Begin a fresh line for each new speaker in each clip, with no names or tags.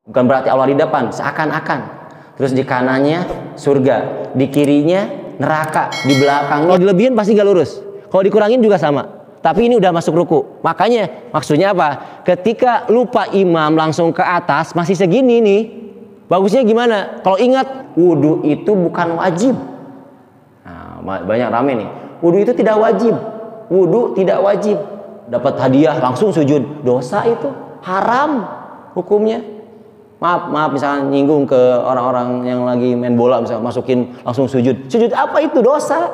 Bukan berarti Allah di depan, seakan-akan. Terus di kanannya surga, di kirinya neraka, di belakangnya. Kalau dilebihin pasti gak lurus. Kalau dikurangin juga sama. Tapi ini udah masuk ruku. Makanya maksudnya apa? Ketika lupa imam langsung ke atas masih segini nih. Bagusnya gimana? Kalau ingat wudu itu bukan wajib. Nah, banyak rame nih. Wudu itu tidak wajib. Wudu tidak wajib. Dapat hadiah langsung sujud. Dosa itu haram hukumnya. Maaf misalnya nyinggung ke orang-orang yang lagi main bola, misalnya masukin langsung sujud. Sujud apa itu? Dosa.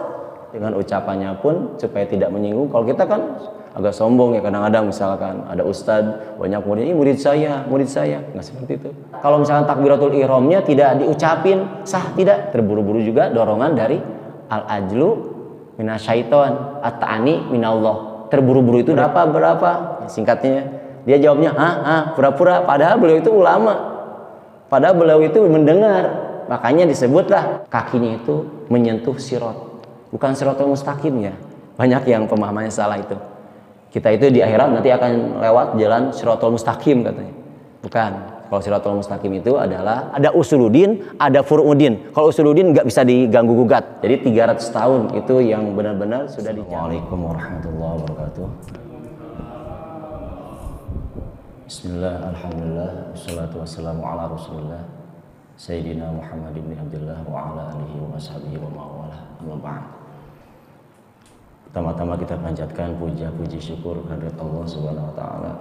Dengan ucapannya pun supaya tidak menyinggung. Kalau kita kan agak sombong ya, kadang-kadang misalkan ada ustadz banyak murid, ini murid saya, nggak seperti itu. Kalau misalkan takbiratul ihramnya tidak diucapin, sah tidak? Terburu-buru juga dorongan dari al-ajlu minasyaiton, at-ta'ani minallah. Terburu-buru itu berapa? Singkatnya dia jawabnya pura-pura, padahal beliau itu ulama, padahal beliau itu mendengar. Makanya disebutlah kakinya itu menyentuh sirat, bukan siratul mustaqim ya. Banyak yang pemahamannya salah itu. Kita itu di akhirat nanti akan lewat jalan siratul mustaqim katanya. Bukan. Kalau siratul mustaqim itu adalah ada usuluddin, ada furu'uddin. Kalau usuluddin nggak bisa diganggu gugat. Jadi 300 tahun itu yang benar-benar sudah dijamin. Assalamualaikum warahmatullahi wabarakatuh. Bismillah, alhamdulillah, wassalatu wassalamu ala rasulillah Sayyidina Muhammad ibn Abdullah wa ala alihi wa sahbihi wa ma'walah. Amma ba'd. Pertama-tama kita panjatkan puja-puji syukur kehadirat Allah Subhanahu wa taala.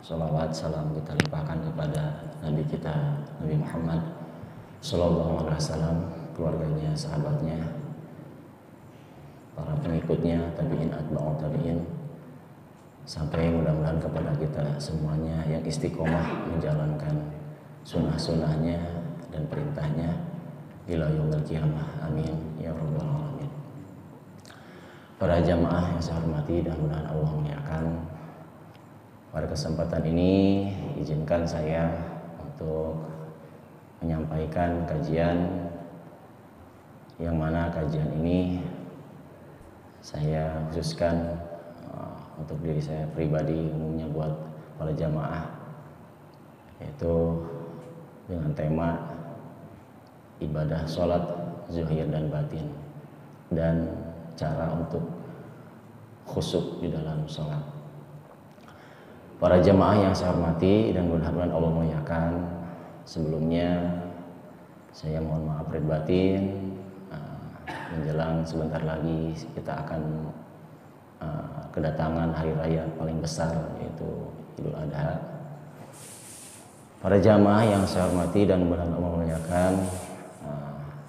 Shalawat salam kita limpahkan kepada Nabi kita Nabi Muhammad sallallahu alaihi wasallam, keluarganya, sahabatnya, para pengikutnya, tabi'in, atba'ut tabi'in, sampai mudah-mudahan kepada kita semuanya yang istiqomah menjalankan sunnah-sunnahnya dan perintahnya ila yaumil qiyamah. Amin ya rabbal alamin. Para jamaah yang saya hormati dan mudah-mudahan Allah muliakan, pada kesempatan ini izinkan saya untuk menyampaikan kajian yang mana kajian ini saya khususkan untuk diri saya pribadi, umumnya buat para jamaah, yaitu dengan tema ibadah sholat zuhir dan batin dan cara untuk khusyuk di dalam sholat. Para jamaah yang saya hormati dan mudah-mudahan Allah muliakan, sebelumnya saya mohon maaf lahir batin. Menjelang sebentar lagi kita akan kedatangan hari raya paling besar, yaitu Idul Adha. Para jamaah yang saya hormati dan mudah-mudahan Allah muliakan,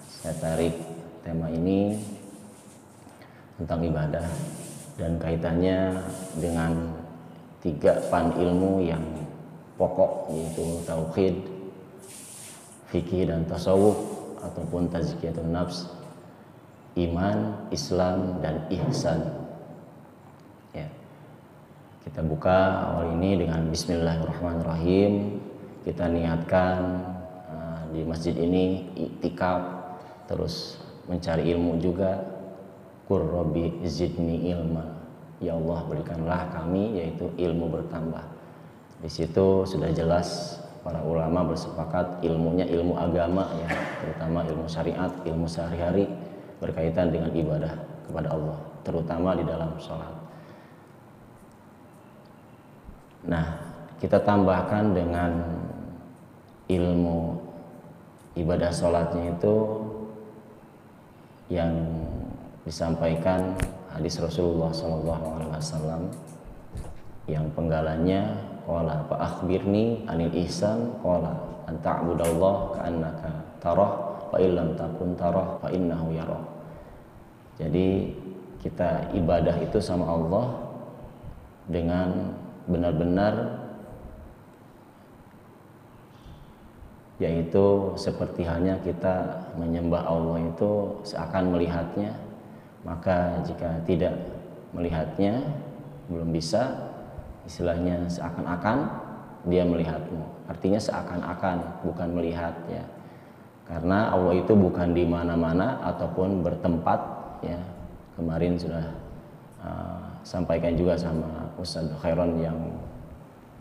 saya tarik tema ini tentang ibadah dan kaitannya dengan 3 pan ilmu yang pokok, yaitu tauhid, fikih dan tasawuf ataupun tazkiyatun nafs, iman, Islam dan ihsan. Ya. Kita buka awal ini dengan bismillahirrahmanirrahim. Kita niatkan di masjid ini iktikaf, terus mencari ilmu juga. Qur rabbi zidni ilma, ya Allah berikanlah kami yaitu ilmu bertambah. Di situ sudah jelas para ulama bersepakat ilmunya ilmu agama ya, terutama ilmu syariat, ilmu sehari-hari berkaitan dengan ibadah kepada Allah, terutama di dalam sholat. Nah, kita tambahkan dengan ilmu ibadah sholatnya itu yang disampaikan hadis Rasulullah SAW yang penggalannya qala fa akhbirni anil ihsan qala an ta'budallah ka'annaka tarah fa illam takun tarah fa innahu yarah. Jadi kita ibadah itu sama Allah dengan benar-benar, yaitu seperti halnya kita menyembah Allah itu seakan melihatnya. Maka jika tidak melihatnya, belum bisa, istilahnya seakan-akan dia melihatmu. Artinya seakan-akan, bukan melihat ya. Karena Allah itu bukan di mana-mana ataupun bertempat ya. Kemarin sudah sampaikan juga sama Ustadz Khairon yang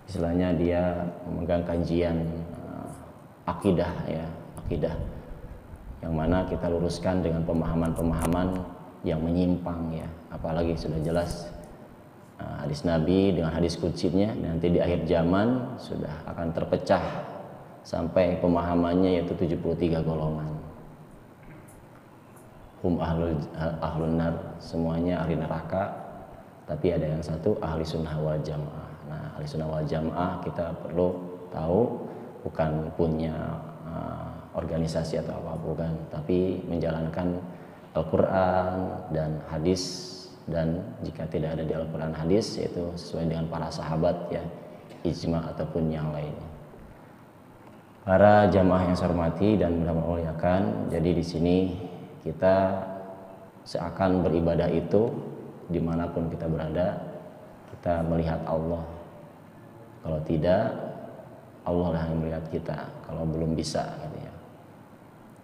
istilahnya dia memegang kajian akidah ya, akidah yang mana kita luruskan dengan pemahaman-pemahaman yang menyimpang ya, apalagi sudah jelas hadis Nabi dengan hadis kutsinya nanti di akhir zaman sudah akan terpecah sampai pemahamannya yaitu 73 golongan. Hum ahlun nar, semuanya ahli neraka, tapi ada yang satu ahli sunnah wal jamaah. Nah, ahli sunnah wal jamaah kita perlu tahu bukan punya organisasi atau apa, bukan, tapi menjalankan Al-Quran dan hadis, dan jika tidak ada di Al-Quran hadis yaitu sesuai dengan para sahabat ya, ijma ataupun yang lainnya. Para jamaah yang saya hormati dan muliakan, jadi di sini kita seakan beribadah itu dimanapun kita berada, kita melihat Allah. Kalau tidak, Allah lah yang melihat kita. Kalau belum bisa, gitu ya.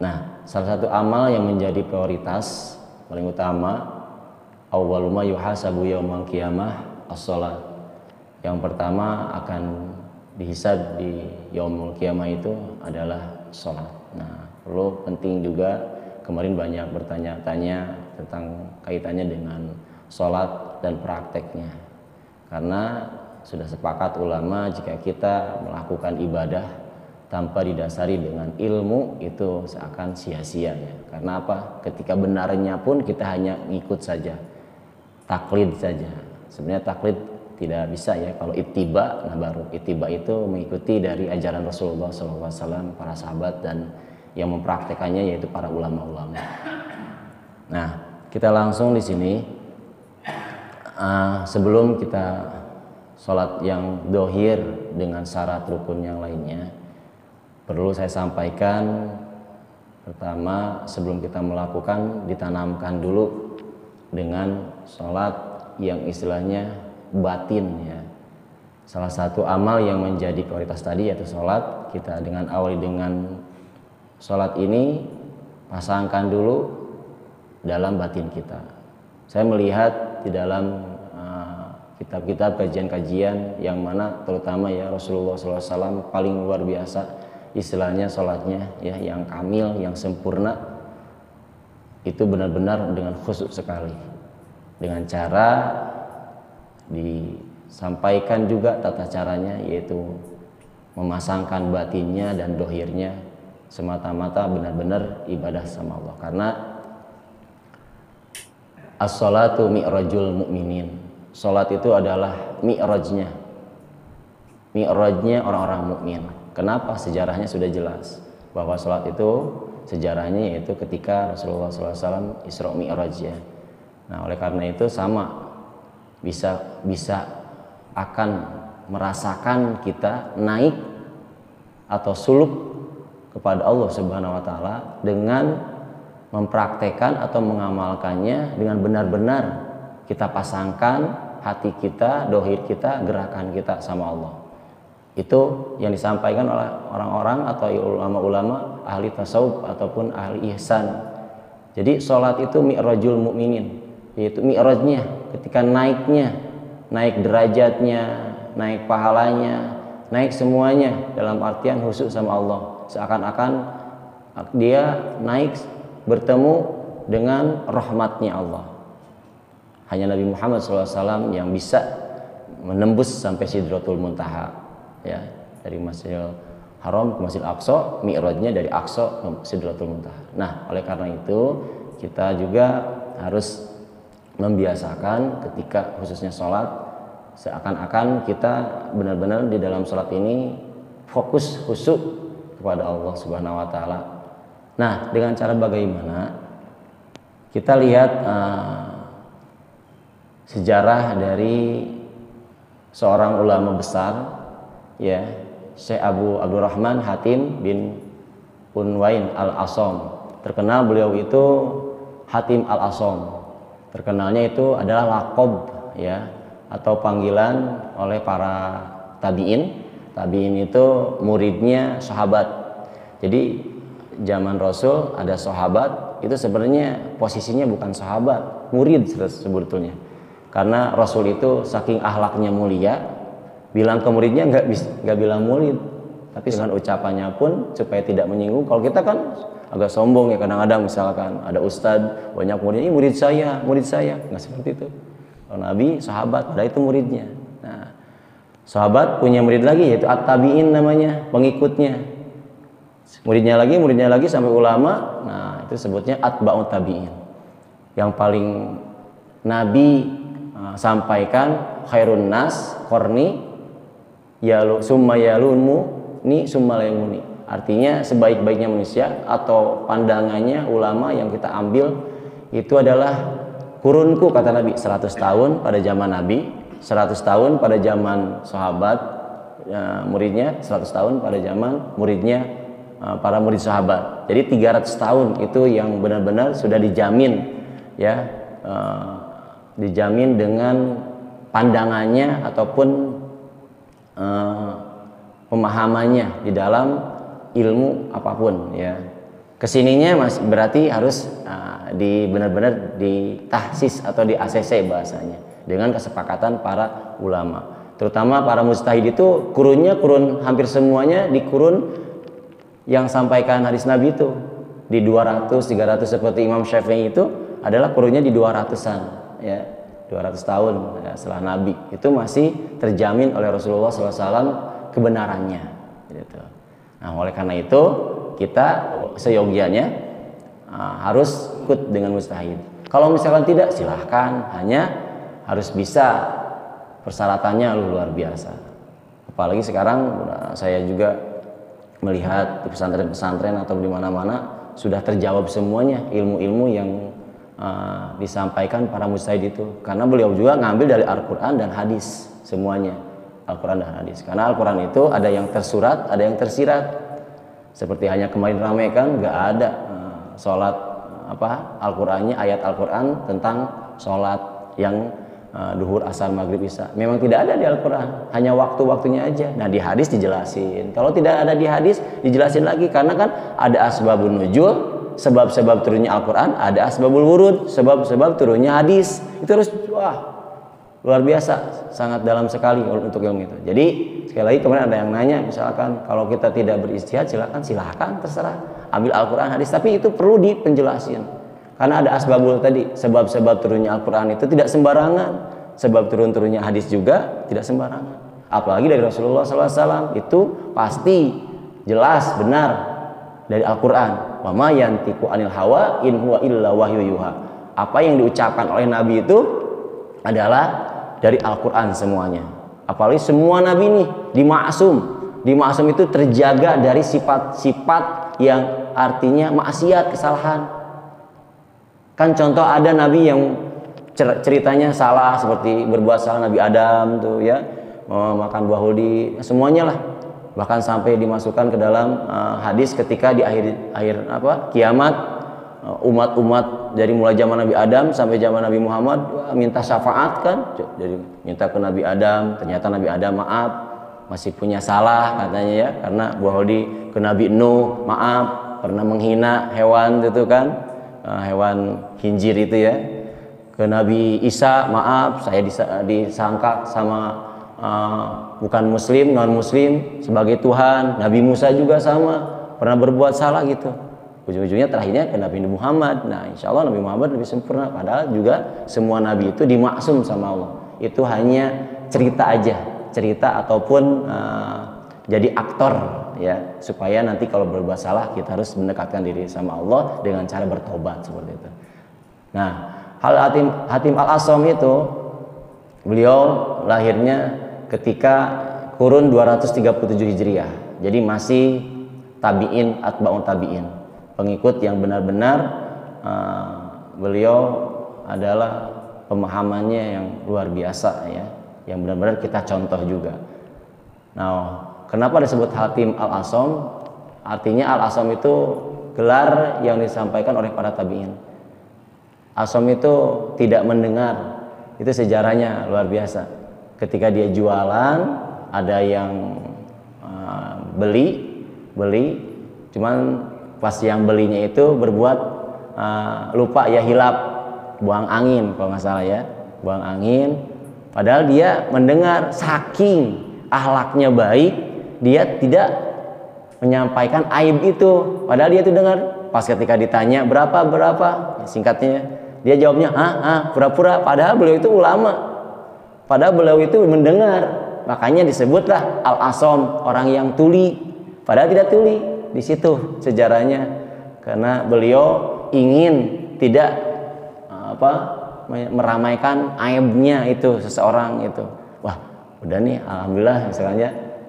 Nah, salah satu amal yang menjadi prioritas paling utama, awwaluma yuhasabu yaumal qiyamah as-shalat. Yang pertama akan dihisab di yaumul qiyamah itu adalah sholat. Nah, perlu penting juga, kemarin banyak bertanya-tanya tentang kaitannya dengan sholat dan prakteknya, karena sudah sepakat ulama jika kita melakukan ibadah tanpa didasari dengan ilmu itu seakan sia-sia ya. Karena apa? Ketika benarnya pun kita hanya ngikut saja, taklid saja. Sebenarnya taklid tidak bisa ya. Kalau ittiba, nah baru ittiba itu mengikuti dari ajaran Rasulullah SAW, para sahabat, dan yang mempraktekannya yaitu para ulama-ulama. Nah, kita langsung di sini sebelum kita sholat yang dohir dengan syarat rukun yang lainnya, perlu saya sampaikan pertama, sebelum kita melakukan, ditanamkan dulu dengan sholat yang istilahnya batin ya. Salah satu amal yang menjadi prioritas tadi yaitu sholat. Kita dengan awali dengan sholat ini pasangkan dulu dalam batin kita. Saya melihat di dalam kitab-kitab kajian-kajian yang mana terutama ya Rasulullah SAW paling luar biasa istilahnya sholatnya ya, yang kamil, yang sempurna, itu benar-benar dengan khusyuk sekali, dengan cara disampaikan juga tata caranya, yaitu memasangkan batinnya dan dohirnya semata-mata benar-benar ibadah sama Allah. Karena as-sholatu mi'rajul mu'minin, sholat itu adalah mi'rajnya orang-orang mukmin. Kenapa? Sejarahnya sudah jelas bahwa sholat itu sejarahnya yaitu ketika Rasulullah SAW Isra Mi'raj ya. Nah, oleh karena itu sama bisa akan merasakan kita naik atau suluk kepada Allah Subhanahu wa taala dengan mempraktekkan atau mengamalkannya dengan benar-benar kita pasangkan hati kita, dohir kita, gerakan kita sama Allah. Itu yang disampaikan oleh orang-orang atau ulama-ulama ahli tasawuf ataupun ahli ihsan. Jadi sholat itu mi'rajul mu'minin, yaitu mi'rajnya, ketika naiknya, naik derajatnya, naik pahalanya, naik semuanya, dalam artian khusyuk sama Allah. Seakan-akan dia naik bertemu dengan rahmatnya Allah. Hanya Nabi Muhammad SAW yang bisa menembus sampai Sidratul Muntaha ya, dari Masjidil Haram ke Masjidil Aqsa, mi'rajnya dari Aqsa ke Sidratul Muntaha. Nah, oleh karena itu kita juga harus membiasakan ketika khususnya sholat, seakan-akan kita benar-benar di dalam sholat ini fokus khusyuk kepada Allah Subhanahu wa taala. Nah, dengan cara bagaimana? Kita lihat sejarah dari seorang ulama besar ya, Syekh Abdurrahman Hatim bin Unwain al-Asham. Terkenal beliau itu Hatim al-Asham. Terkenalnya itu adalah laqab ya, atau panggilan oleh para tabi'in. Tabi'in itu muridnya sahabat. Jadi zaman Rasul ada sahabat, itu sebenarnya posisinya bukan sahabat, murid sebetulnya. Karena Rasul itu saking akhlaknya mulia, bilang ke muridnya nggak bilang murid, Tapi dengan ucapannya pun supaya tidak menyinggung. Kalau kita kan agak sombong ya kadang-kadang, misalkan ada ustadz banyak muridnya, ini murid saya, nggak seperti itu. Kalau Nabi sahabat, padahal itu muridnya. Nah, sahabat punya murid lagi, yaitu at-tabi'in namanya, pengikutnya. Muridnya lagi sampai ulama. Nah, itu sebutnya atba'ut tabi'in. Yang paling Nabi sampaikan, khairun nas qarni summa yalunmu ni summa layamuni. Artinya sebaik-baiknya manusia atau pandangannya ulama yang kita ambil itu adalah kurunku, kata Nabi. 100 tahun pada zaman Nabi, 100 tahun pada zaman sahabat muridnya, 100 tahun pada zaman muridnya para murid sahabat. Jadi 300 tahun itu yang benar-benar sudah dijamin ya, dijamin dengan pandangannya ataupun pemahamannya di dalam ilmu apapun ya. Kesininya masih berarti harus benar-benar ditahsis atau di ACC bahasanya dengan kesepakatan para ulama. Terutama para mujtahid itu kurunnya kurun hampir semuanya di kurun yang sampaikan hadis Nabi itu di 200 300, seperti Imam Syafi'i itu adalah kurunnya di 200-an ya, 200 tahun ya, setelah Nabi. Itu masih terjamin oleh Rasulullah SAW kebenarannya gitu. Nah, oleh karena itu kita seyogianya harus ikut dengan mujtahid. Kalau misalkan tidak, silahkan, hanya harus bisa, persyaratannya luar biasa. Apalagi sekarang saya juga melihat di pesantren-pesantren atau di mana-mana sudah terjawab semuanya ilmu-ilmu yang disampaikan para mujtahid itu, karena beliau juga ngambil dari Al-Quran dan hadis semuanya, Al-Quran dan hadis. Karena Al-Quran itu ada yang tersurat, ada yang tersirat. Seperti hanya kemarin ramai kan, nggak ada sholat Al-Qurannya, ayat Al-Quran tentang sholat yang duhur, asar, maghrib, isya. Memang tidak ada di Al-Quran, hanya waktu-waktunya aja. Nah, di hadis dijelasin. Kalau tidak ada di hadis, dijelasin lagi, karena kan ada asbabun nuzul, sebab-sebab turunnya Al-Quran, ada asbabul wurud, sebab-sebab turunnya hadis. Itu harus luar biasa, sangat dalam sekali untuk ilmu itu. Jadi sekali lagi, kemarin ada yang nanya, misalkan kalau kita tidak beristihad, silahkan terserah ambil Al-Quran, hadis, tapi itu perlu dipenjelasin. Karena ada asbabul tadi, sebab-sebab turunnya Al-Quran itu tidak sembarangan, sebab turun-turunnya hadis juga tidak sembarangan. Apalagi dari Rasulullah SAW itu pasti jelas benar dari Al-Quran. Wa ma yantiqu anil hawa in huwa illa wahyu yuha. Apa yang diucapkan oleh Nabi itu adalah dari Al-Quran semuanya. Apalagi semua Nabi ini dimaksum. Dimaksum itu terjaga dari sifat-sifat yang artinya maksiat, kesalahan. Kan contoh ada Nabi yang ceritanya salah, seperti berbuat salah, Nabi Adam tuh ya, makan buah huldi, semuanya lah. Bahkan sampai dimasukkan ke dalam hadis ketika di akhir kiamat, umat-umat dari mulai zaman Nabi Adam sampai zaman Nabi Muhammad minta syafaat kan, jadi minta ke Nabi Adam. Ternyata Nabi Adam maaf, masih punya salah katanya ya, karena buah huldi. Ke Nabi Nuh maaf, pernah menghina hewan itu kan, hewan khinzir itu ya. Ke Nabi Isa maaf, saya disangka sama bukan muslim, non muslim sebagai Tuhan. Nabi Musa juga sama, pernah berbuat salah gitu. Ujung-ujungnya terakhirnya ke Nabi Muhammad. Nah, insya Allah Nabi Muhammad lebih sempurna. Padahal juga semua Nabi itu dimaksum sama Allah. Itu hanya cerita aja, cerita ataupun jadi aktor ya, supaya nanti kalau berbuat salah kita harus mendekatkan diri sama Allah dengan cara bertobat seperti itu. Nah, Hatim Al-Asam itu beliau lahirnya ketika kurun 237 Hijriah. Jadi masih tabi'in, atba'un tabi'in, pengikut yang benar-benar beliau adalah pemahamannya yang luar biasa ya, yang benar-benar kita contoh juga. Nah, kenapa disebut Hatim Al-Asam? Artinya Al-Asam itu gelar yang disampaikan oleh para tabi'in. Asam itu tidak mendengar, itu sejarahnya luar biasa. Ketika dia jualan, ada yang beli, cuman pas yang belinya itu berbuat lupa ya, hilap, buang angin kalau nggak salah ya, buang angin. Padahal dia mendengar, saking akhlaknya baik, dia tidak menyampaikan aib itu, padahal dia itu dengar. Pas ketika ditanya berapa, singkatnya dia jawabnya pura-pura, padahal beliau itu ulama, padahal beliau itu mendengar. Makanya disebutlah al-asom, orang yang tuli, padahal tidak tuli. Di situ sejarahnya, karena beliau ingin tidak meramaikan aibnya itu seseorang itu. Wah, udah nih, alhamdulillah misalnya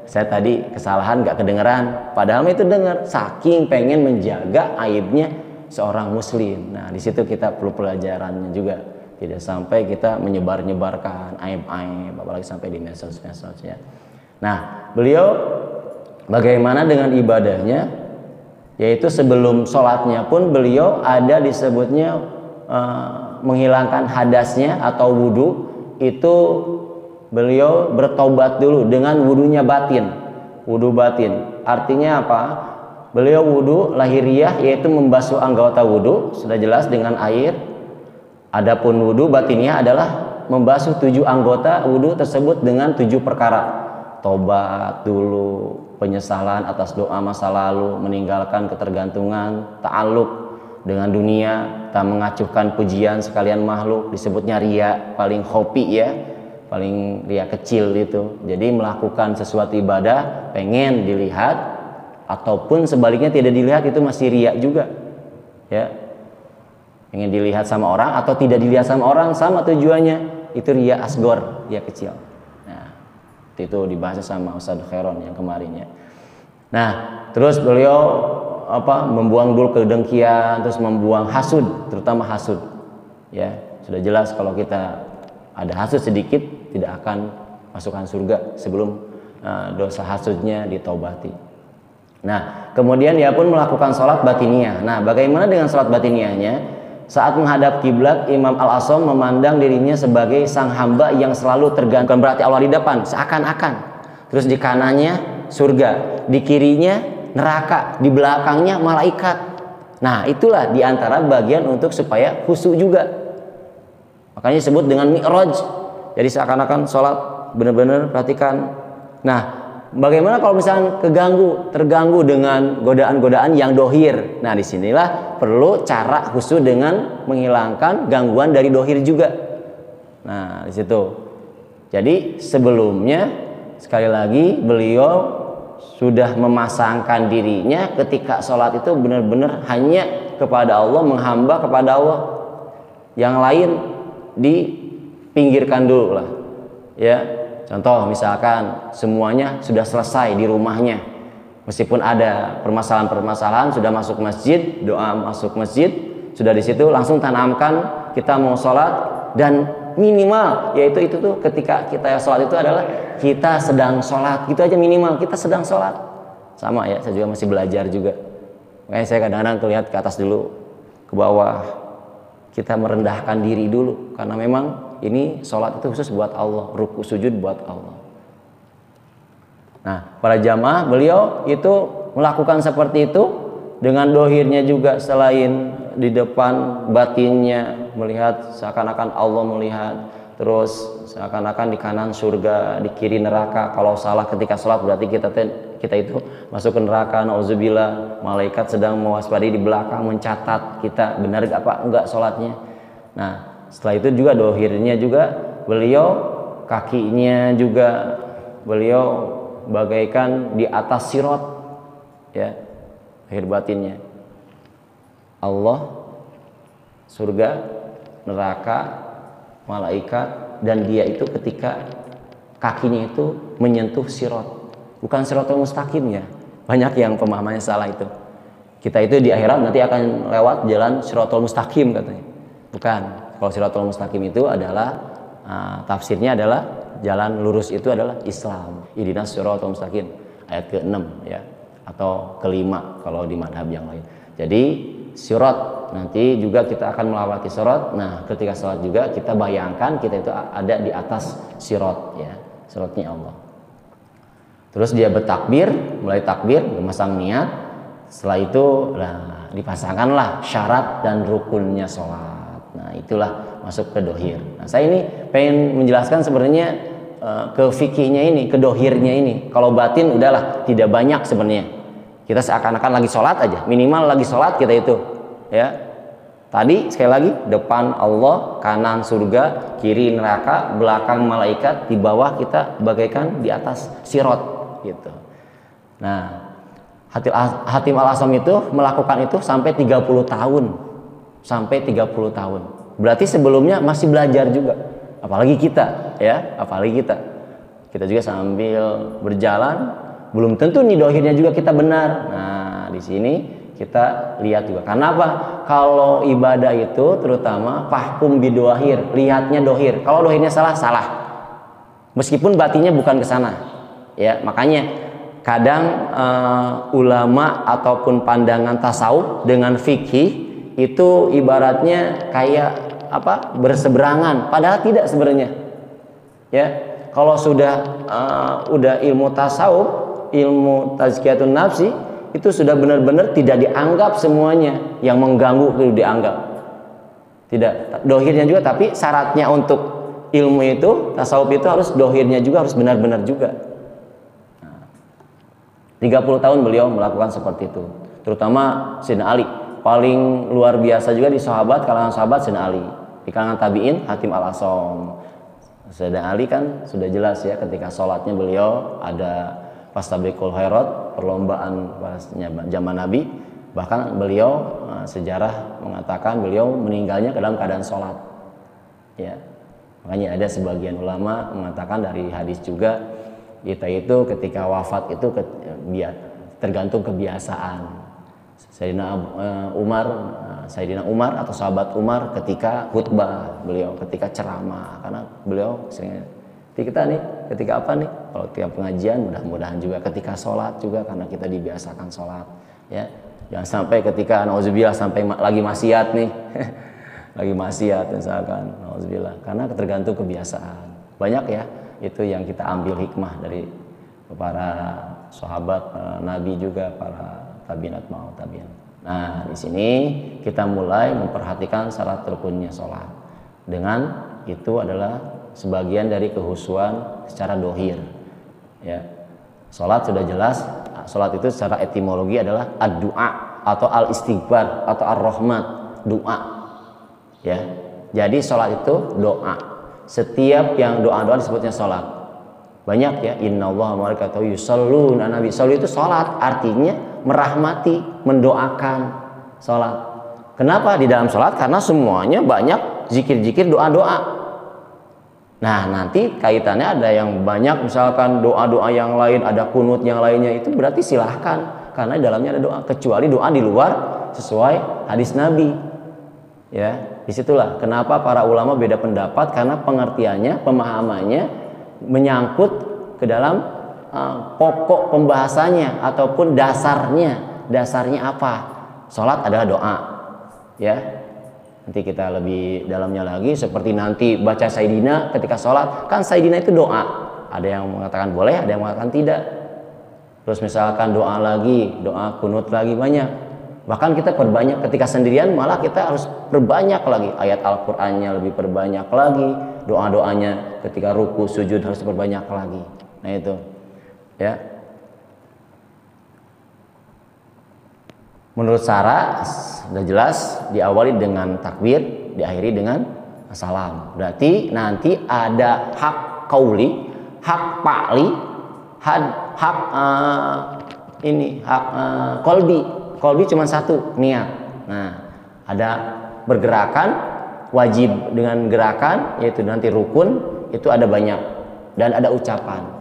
saya tadi kesalahan gak kedengeran, padahal itu dengar, saking pengen menjaga aibnya seorang muslim. Nah, di situ kita perlu pelajarannya juga, tidak sampai kita menyebarkan aib-aib, apalagi sampai di medsos-medsosnya. Nah, beliau bagaimana dengan ibadahnya, yaitu sebelum sholatnya pun beliau ada disebutnya menghilangkan hadasnya atau wudhu, itu beliau bertobat dulu dengan wudhunya batin. Wudhu batin artinya apa? Beliau wudhu lahiriah, yaitu membasuh anggota wudhu, sudah jelas dengan air. Adapun wudhu batinnya adalah membasuh 7 anggota wudhu tersebut dengan 7 perkara. Tobat dulu, penyesalan atas doa masa lalu, meninggalkan ketergantungan, ta'alluq dengan dunia, tak mengacuhkan pujian sekalian makhluk, disebutnya riya, paling hobi ya, paling ria kecil itu. Jadi melakukan sesuatu ibadah pengen dilihat, ataupun sebaliknya tidak dilihat, itu masih ria juga ya. Pengen dilihat sama orang atau tidak dilihat sama orang, sama tujuannya, itu ria asgor, ria kecil. Nah, itu dibahas sama Ustadz Khairon yang kemarin ya. Nah, terus beliau membuang dulu kedengkian, terus membuang hasud, terutama hasud ya. Sudah jelas kalau kita ada hasud sedikit tidak akan masukkan surga sebelum dosa hasudnya ditaubati. Nah, kemudian dia pun melakukan sholat batiniah. Nah, bagaimana dengan sholat batiniahnya? Saat menghadap kiblat, Imam Al-Asom memandang dirinya sebagai sang hamba yang selalu tergantung. Bukan berarti Allah di depan, seakan-akan. Terus di kanannya surga, di kirinya neraka, di belakangnya malaikat. Nah, itulah diantara bagian untuk supaya khusyuk juga. Makanya disebut dengan mi'raj. Jadi seakan-akan sholat benar-benar perhatikan. Nah, bagaimana kalau misalnya terganggu dengan godaan-godaan yang dohir? Nah, disinilah perlu cara khusyuk dengan menghilangkan gangguan dari dohir juga. Nah, di situ. Jadi sebelumnya sekali lagi beliau sudah memasangkan dirinya ketika sholat itu benar-benar hanya kepada Allah, menghamba kepada Allah. Yang lain dipinggirkan dulu lah ya. Contoh misalkan semuanya sudah selesai di rumahnya, meskipun ada permasalahan-permasalahan, sudah masuk masjid, doa masuk masjid, sudah di situ langsung tanamkan kita mau sholat, dan minimal yaitu itu tuh ketika kita sholat itu adalah kita sedang sholat, gitu aja minimal, kita sedang sholat. Sama ya, saya juga masih belajar juga, makanya saya kadang-kadang lihat ke atas dulu, ke bawah, kita merendahkan diri dulu, karena memang ini sholat itu khusus buat Allah, ruku sujud buat Allah. Nah, para jamaah beliau itu melakukan seperti itu dengan dohirnya juga, selain di depan batinnya melihat seakan-akan Allah melihat, terus seakan-akan di kanan surga, di kiri neraka. Kalau salah ketika sholat berarti kita itu masuk ke neraka, nauzubillah. Malaikat sedang mewaspadai di belakang mencatat kita benar apa enggak sholatnya. Nah, setelah itu juga dohirnya juga beliau, kakinya juga beliau bagaikan di atas sirat ya, dohir batinnya Allah, surga, neraka, malaikat, dan dia itu ketika kakinya itu menyentuh sirat, bukan siratul mustaqim ya. Banyak yang pemahamannya salah itu. Kita itu di akhirat nanti akan lewat jalan siratul mustaqim katanya. Bukan. Kalau siratul mustaqim itu adalah tafsirnya adalah jalan lurus itu adalah Islam. Ihdinas siratal mustaqim, ayat ke-6 ya, atau ke-5 kalau di madhab yang lain. Jadi sirat nanti juga kita akan melewati sirat. Nah, ketika salat juga kita bayangkan kita itu ada di atas sirat ya, siratnya Allah. Terus dia bertakbir, mulai takbir, memasang niat. Setelah itu dipasangkanlah syarat dan rukunnya sholat. Nah, itulah masuk ke dohir. Nah, saya ini pengen menjelaskan sebenarnya ke fikihnya ini, ke dohirnya ini. Kalau batin udahlah tidak banyak sebenarnya. Kita seakan-akan lagi sholat aja, minimal lagi sholat kita itu, ya. Tadi sekali lagi, depan Allah, kanan surga, kiri neraka, belakang malaikat, di bawah kita bagaikan di atas sirot, gitu. Nah, Hatim Al-Asam itu melakukan itu sampai 30 tahun. Sampai 30 tahun. Berarti sebelumnya masih belajar juga. Apalagi kita, ya, apalagi kita. Kita juga sambil berjalan, belum tentu nih dohirnya juga kita benar. Nah, di sini kita lihat juga. Karena apa? Kalau ibadah itu terutama fahkum bidohir, lihatnya dohir. Kalau dohirnya salah, salah. Meskipun batinnya bukan ke sana. Ya, makanya kadang ulama ataupun pandangan tasawuf dengan fikih itu ibaratnya kayak apa? Berseberangan, padahal tidak sebenarnya. Ya, kalau sudah ilmu tasawuf, ilmu tazkiyatun nafsi itu sudah benar-benar tidak dianggap semuanya yang mengganggu itu dianggap. Tidak, dohirnya juga, tapi syaratnya untuk ilmu itu, tasawuf itu harus dohirnya juga harus benar-benar juga. 30 tahun beliau melakukan seperti itu. Terutama Sayyidina Ali, paling luar biasa juga di sahabat, kalangan sahabat Sayyidina Ali. Di kalangan tabi'in Hatim Al-Asam. Sayyidina Ali kan sudah jelas ya, ketika sholatnya beliau ada Fastabiqul Khairat, perlombaan zaman Nabi. Bahkan beliau sejarah mengatakan beliau meninggalnya dalam keadaan sholat. Ya, makanya ada sebagian ulama mengatakan dari hadis juga, kita itu ketika wafat itu tergantung kebiasaan. Sayyidina Umar atau sahabat Umar ketika khutbah, beliau ketika ceramah, karena beliau sering kita nih ketika apa nih, kalau tiap pengajian mudah-mudahan juga ketika sholat juga, karena kita dibiasakan sholat, ya. Jangan sampai ketika nauzubillah sampai lagi maksiat nih lagi maksiat misalkan, nauzubillah, karena tergantung kebiasaan. Banyak ya itu yang kita ambil hikmah dari para sahabat Nabi juga, para tabi'in. Nah, di sini kita mulai memperhatikan syarat rukunnya sholat. Dengan itu adalah sebagian dari kehusuan secara dohir. Ya, sholat sudah jelas. Sholat itu secara etimologi adalah ad-du'a atau al-istighfar atau ar-rahmat, doa. Ya, jadi sholat itu doa. Setiap yang doa-doa disebutnya sholat. Banyak ya, innallaha wa malaikatahu yusholluna 'alan nabi. Sholat itu sholat, artinya merahmati, mendoakan. Sholat. Kenapa di dalam sholat? Karena semuanya banyak zikir-zikir, doa-doa. Nah, nanti kaitannya ada yang banyak, misalkan doa-doa yang lain, ada kunut yang lainnya, itu berarti silahkan, karena di dalamnya ada doa, kecuali doa di luar sesuai hadis Nabi. Ya, disitulah kenapa para ulama beda pendapat, karena pengertiannya, pemahamannya menyangkut ke dalam pokok pembahasannya ataupun dasarnya apa. Sholat adalah doa, ya. Nanti kita lebih dalamnya lagi, seperti nanti baca Sayyidina ketika sholat, kan Sayyidina itu doa. Ada yang mengatakan boleh, ada yang mengatakan tidak. Terus misalkan doa lagi, doa kunut lagi, banyak. Bahkan kita perbanyak ketika sendirian, malah kita harus perbanyak lagi. Ayat Al-Qur'annya lebih perbanyak lagi, doa-doanya ketika ruku, sujud harus perbanyak lagi. Nah itu, ya. Menurut Syara sudah jelas, diawali dengan takbir, diakhiri dengan salam. Berarti nanti ada hak qauli, hak pa'li, hak kolbi. Kolbi cuma satu, niat. Nah, ada bergerakan, wajib dengan gerakan, yaitu nanti rukun, itu ada banyak. Dan ada ucapan.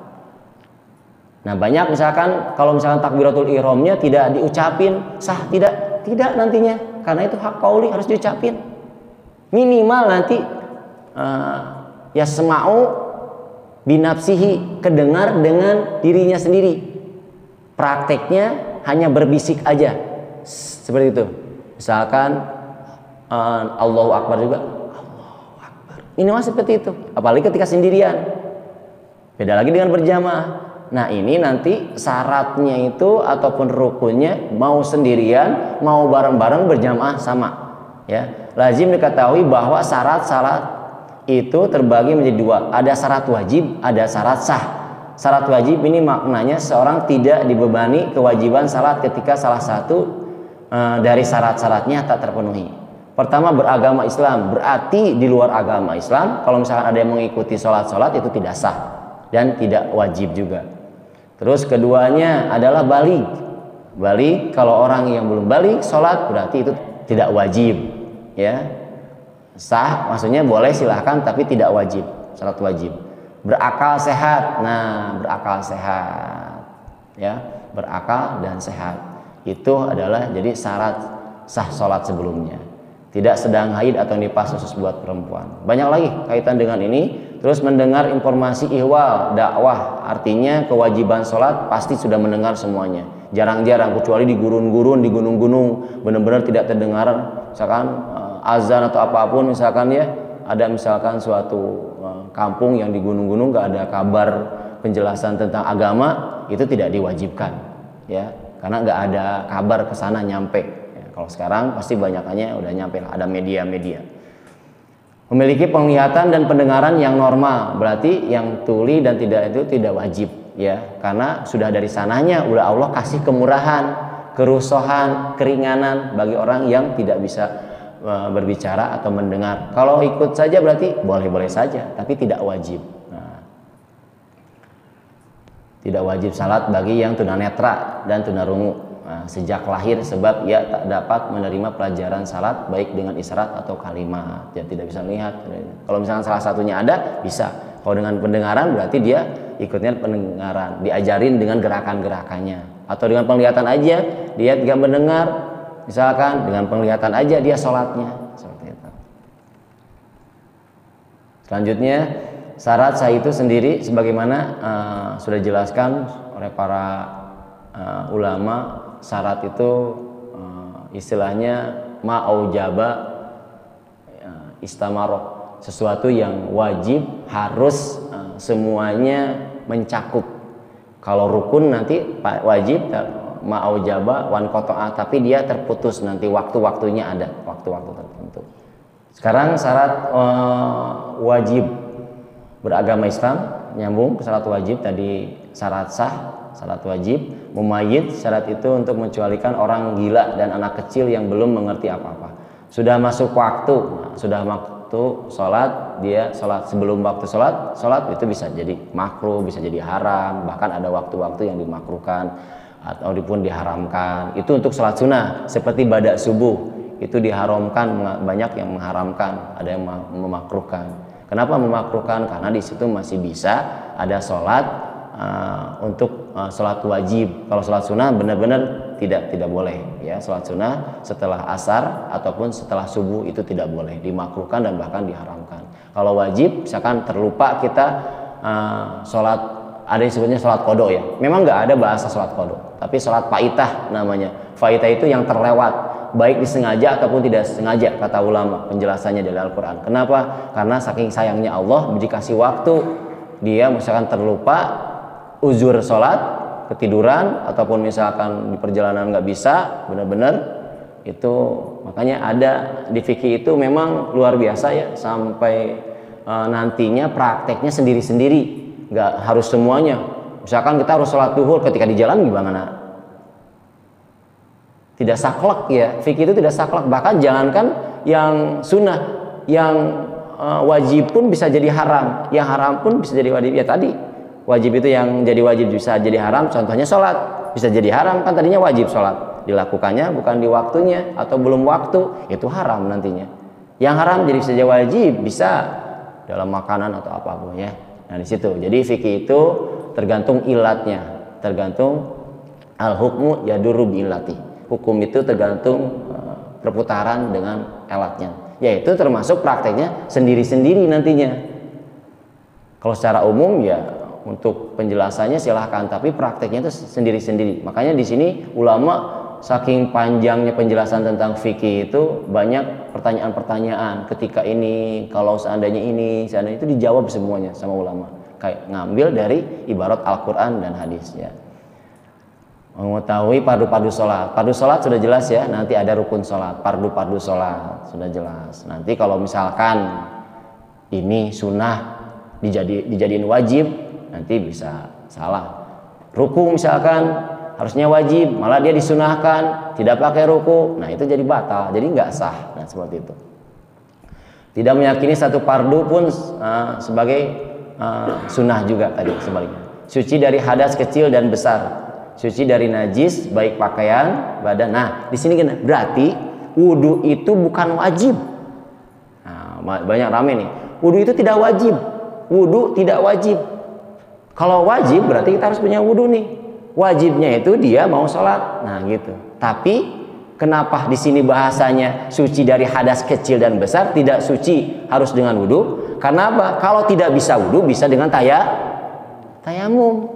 Nah, banyak misalkan kalau misalkan takbiratul ihramnya tidak diucapin, sah tidak nantinya, karena itu hak qauli harus diucapin. Minimal nanti yasma'u binafsihi, kedengar dengan dirinya sendiri. Prakteknya hanya berbisik aja. Seperti itu. Misalkan Allahu Akbar juga, Allahu Akbar. Ini masih seperti itu, apalagi ketika sendirian. Beda lagi dengan berjamaah. Nah, ini nanti syaratnya itu ataupun rukunnya mau sendirian, mau bareng-bareng berjamaah sama. Ya, lazim diketahui bahwa syarat-syarat itu terbagi menjadi dua. Ada syarat wajib, ada syarat sah. Syarat wajib ini maknanya seorang tidak dibebani kewajiban salat ketika salah satu dari syarat-syaratnya tak terpenuhi. Pertama, beragama Islam, berarti di luar agama Islam kalau misalkan ada yang mengikuti sholat itu tidak sah dan tidak wajib juga. Terus keduanya adalah balik. Balik, kalau orang yang belum balik sholat berarti itu tidak wajib, ya. Sah maksudnya boleh silahkan tapi tidak wajib, syarat wajib. Berakal sehat, nah berakal sehat, ya, berakal dan sehat itu adalah jadi syarat sah sholat sebelumnya. Tidak sedang haid atau nifas khusus buat perempuan. Banyak lagi kaitan dengan ini. Terus mendengar informasi ihwal, dakwah, artinya kewajiban sholat pasti sudah mendengar semuanya. Jarang-jarang, kecuali di gurun-gurun, di gunung-gunung, benar-benar tidak terdengar. Misalkan azan atau apapun, misalkan ya, ada misalkan suatu kampung yang di gunung-gunung nggak ada kabar penjelasan tentang agama, itu tidak diwajibkan, ya, karena nggak ada kabar ke sana nyampe. Ya, kalau sekarang pasti banyakannya udah nyampe, ada media-media. Memiliki penglihatan dan pendengaran yang normal, berarti yang tuli dan tidak itu tidak wajib, ya, karena sudah dari sananya udah Allah kasih kemurahan, kerusuhan, keringanan bagi orang yang tidak bisa berbicara atau mendengar. Kalau ikut saja berarti boleh-boleh saja, tapi tidak wajib. Nah, tidak wajib salat bagi yang tunanetra dan tunarungu sejak lahir, sebab ia tak dapat menerima pelajaran salat baik dengan isyarat atau kalimat. Dia tidak bisa melihat. Kalau misalnya salah satunya ada, bisa. Kalau dengan pendengaran berarti dia ikutnya pendengaran, diajarin dengan gerakan-gerakannya. Atau dengan penglihatan aja, dia tidak mendengar. Misalkan dengan penglihatan aja dia sholatnya, seperti itu. Selanjutnya, syarat sah itu sendiri sebagaimana sudah dijelaskan oleh para ulama. Syarat itu istilahnya ma'aujaba istamarah, sesuatu yang wajib harus semuanya mencakup. Kalau rukun nanti wajib ma'aujaba wan qata'ah, tapi dia terputus nanti waktu-waktunya ada, waktu-waktu tertentu. Sekarang syarat wajib beragama Islam, nyambung ke syarat wajib tadi, syarat sah, syarat wajib. Mumayyid, syarat itu untuk mengecualikan orang gila dan anak kecil yang belum mengerti apa-apa. Sudah masuk waktu, sudah waktu sholat, dia sholat sebelum waktu sholat itu bisa jadi makruh, bisa jadi haram, bahkan ada waktu-waktu yang dimakruhkan ataupun diharamkan. Itu untuk sholat sunnah, seperti badak subuh itu diharamkan, banyak yang mengharamkan, ada yang memakruhkan. Kenapa memakruhkan? Karena di situ masih bisa ada sholat untuk sholat wajib. Kalau sholat sunnah benar-benar tidak boleh, ya. Sholat sunnah setelah asar ataupun setelah subuh itu tidak boleh, dimakruhkan dan bahkan diharamkan. Kalau wajib, misalkan terlupa kita sholat, ada yang sebutnya sholat qadha, ya. Memang nggak ada bahasa sholat qadha, tapi sholat faitah namanya. Faitah itu yang terlewat, baik disengaja ataupun tidak sengaja, kata ulama penjelasannya dari Al-Quran. Kenapa? Karena saking sayangnya Allah dikasih waktu, dia misalkan terlupa, uzur sholat, ketiduran, ataupun misalkan di perjalanan nggak bisa, benar-benar itu. Makanya ada di fikih itu memang luar biasa, ya, sampai nantinya prakteknya sendiri-sendiri, nggak harus semuanya. Misalkan kita harus sholat duhur, ketika di jalan gimana? Tidak saklek, ya, fikih itu tidak saklek. Bahkan jangankan yang sunnah, yang wajib pun bisa jadi haram, yang haram pun bisa jadi wajib. Ya tadi wajib itu yang jadi wajib bisa jadi haram, contohnya sholat bisa jadi haram, kan tadinya wajib sholat, dilakukannya bukan di waktunya atau belum waktu, itu haram nantinya. Yang haram jadi bisa jadi wajib, bisa dalam makanan atau apapun, ya. Nah di situ, jadi fikih itu tergantung ilatnya, tergantung al-hukmu yadurru bi-illati. Hukum itu tergantung perputaran dengan alatnya, yaitu termasuk prakteknya sendiri-sendiri nantinya. Kalau secara umum ya untuk penjelasannya silahkan, tapi prakteknya itu sendiri-sendiri. Makanya di sini ulama saking panjangnya penjelasan tentang fikih itu banyak pertanyaan-pertanyaan. Ketika ini, kalau seandainya ini, seandainya itu dijawab semuanya sama ulama. Kayak ngambil dari ibarat Al-Quran dan hadis, ya. Mengetahui fardu-fardu sholat. Fardu sholat sudah jelas, ya. Nanti ada rukun sholat, fardu-fardu sholat sudah jelas. Nanti kalau misalkan ini sunnah dijadiin wajib, nanti bisa salah. Ruku misalkan harusnya wajib, malah dia disunahkan, tidak pakai ruku, nah itu jadi batal, jadi nggak sah. Nah seperti itu. Tidak meyakini satu fardu pun sebagai sunnah juga tadi sebaliknya. Suci dari hadas kecil dan besar, suci dari najis baik pakaian, badan. Nah di sini gini, berarti wudu itu bukan wajib. Nah, banyak rame nih. Wudu itu tidak wajib. Wudu tidak wajib. Kalau wajib berarti kita harus punya wudu nih. Wajibnya itu dia mau sholat. Nah gitu. Tapi kenapa di sini bahasanya suci dari hadas kecil dan besar, tidak suci harus dengan wudu? Karena apa? Kalau tidak bisa wudu bisa dengan tayamum.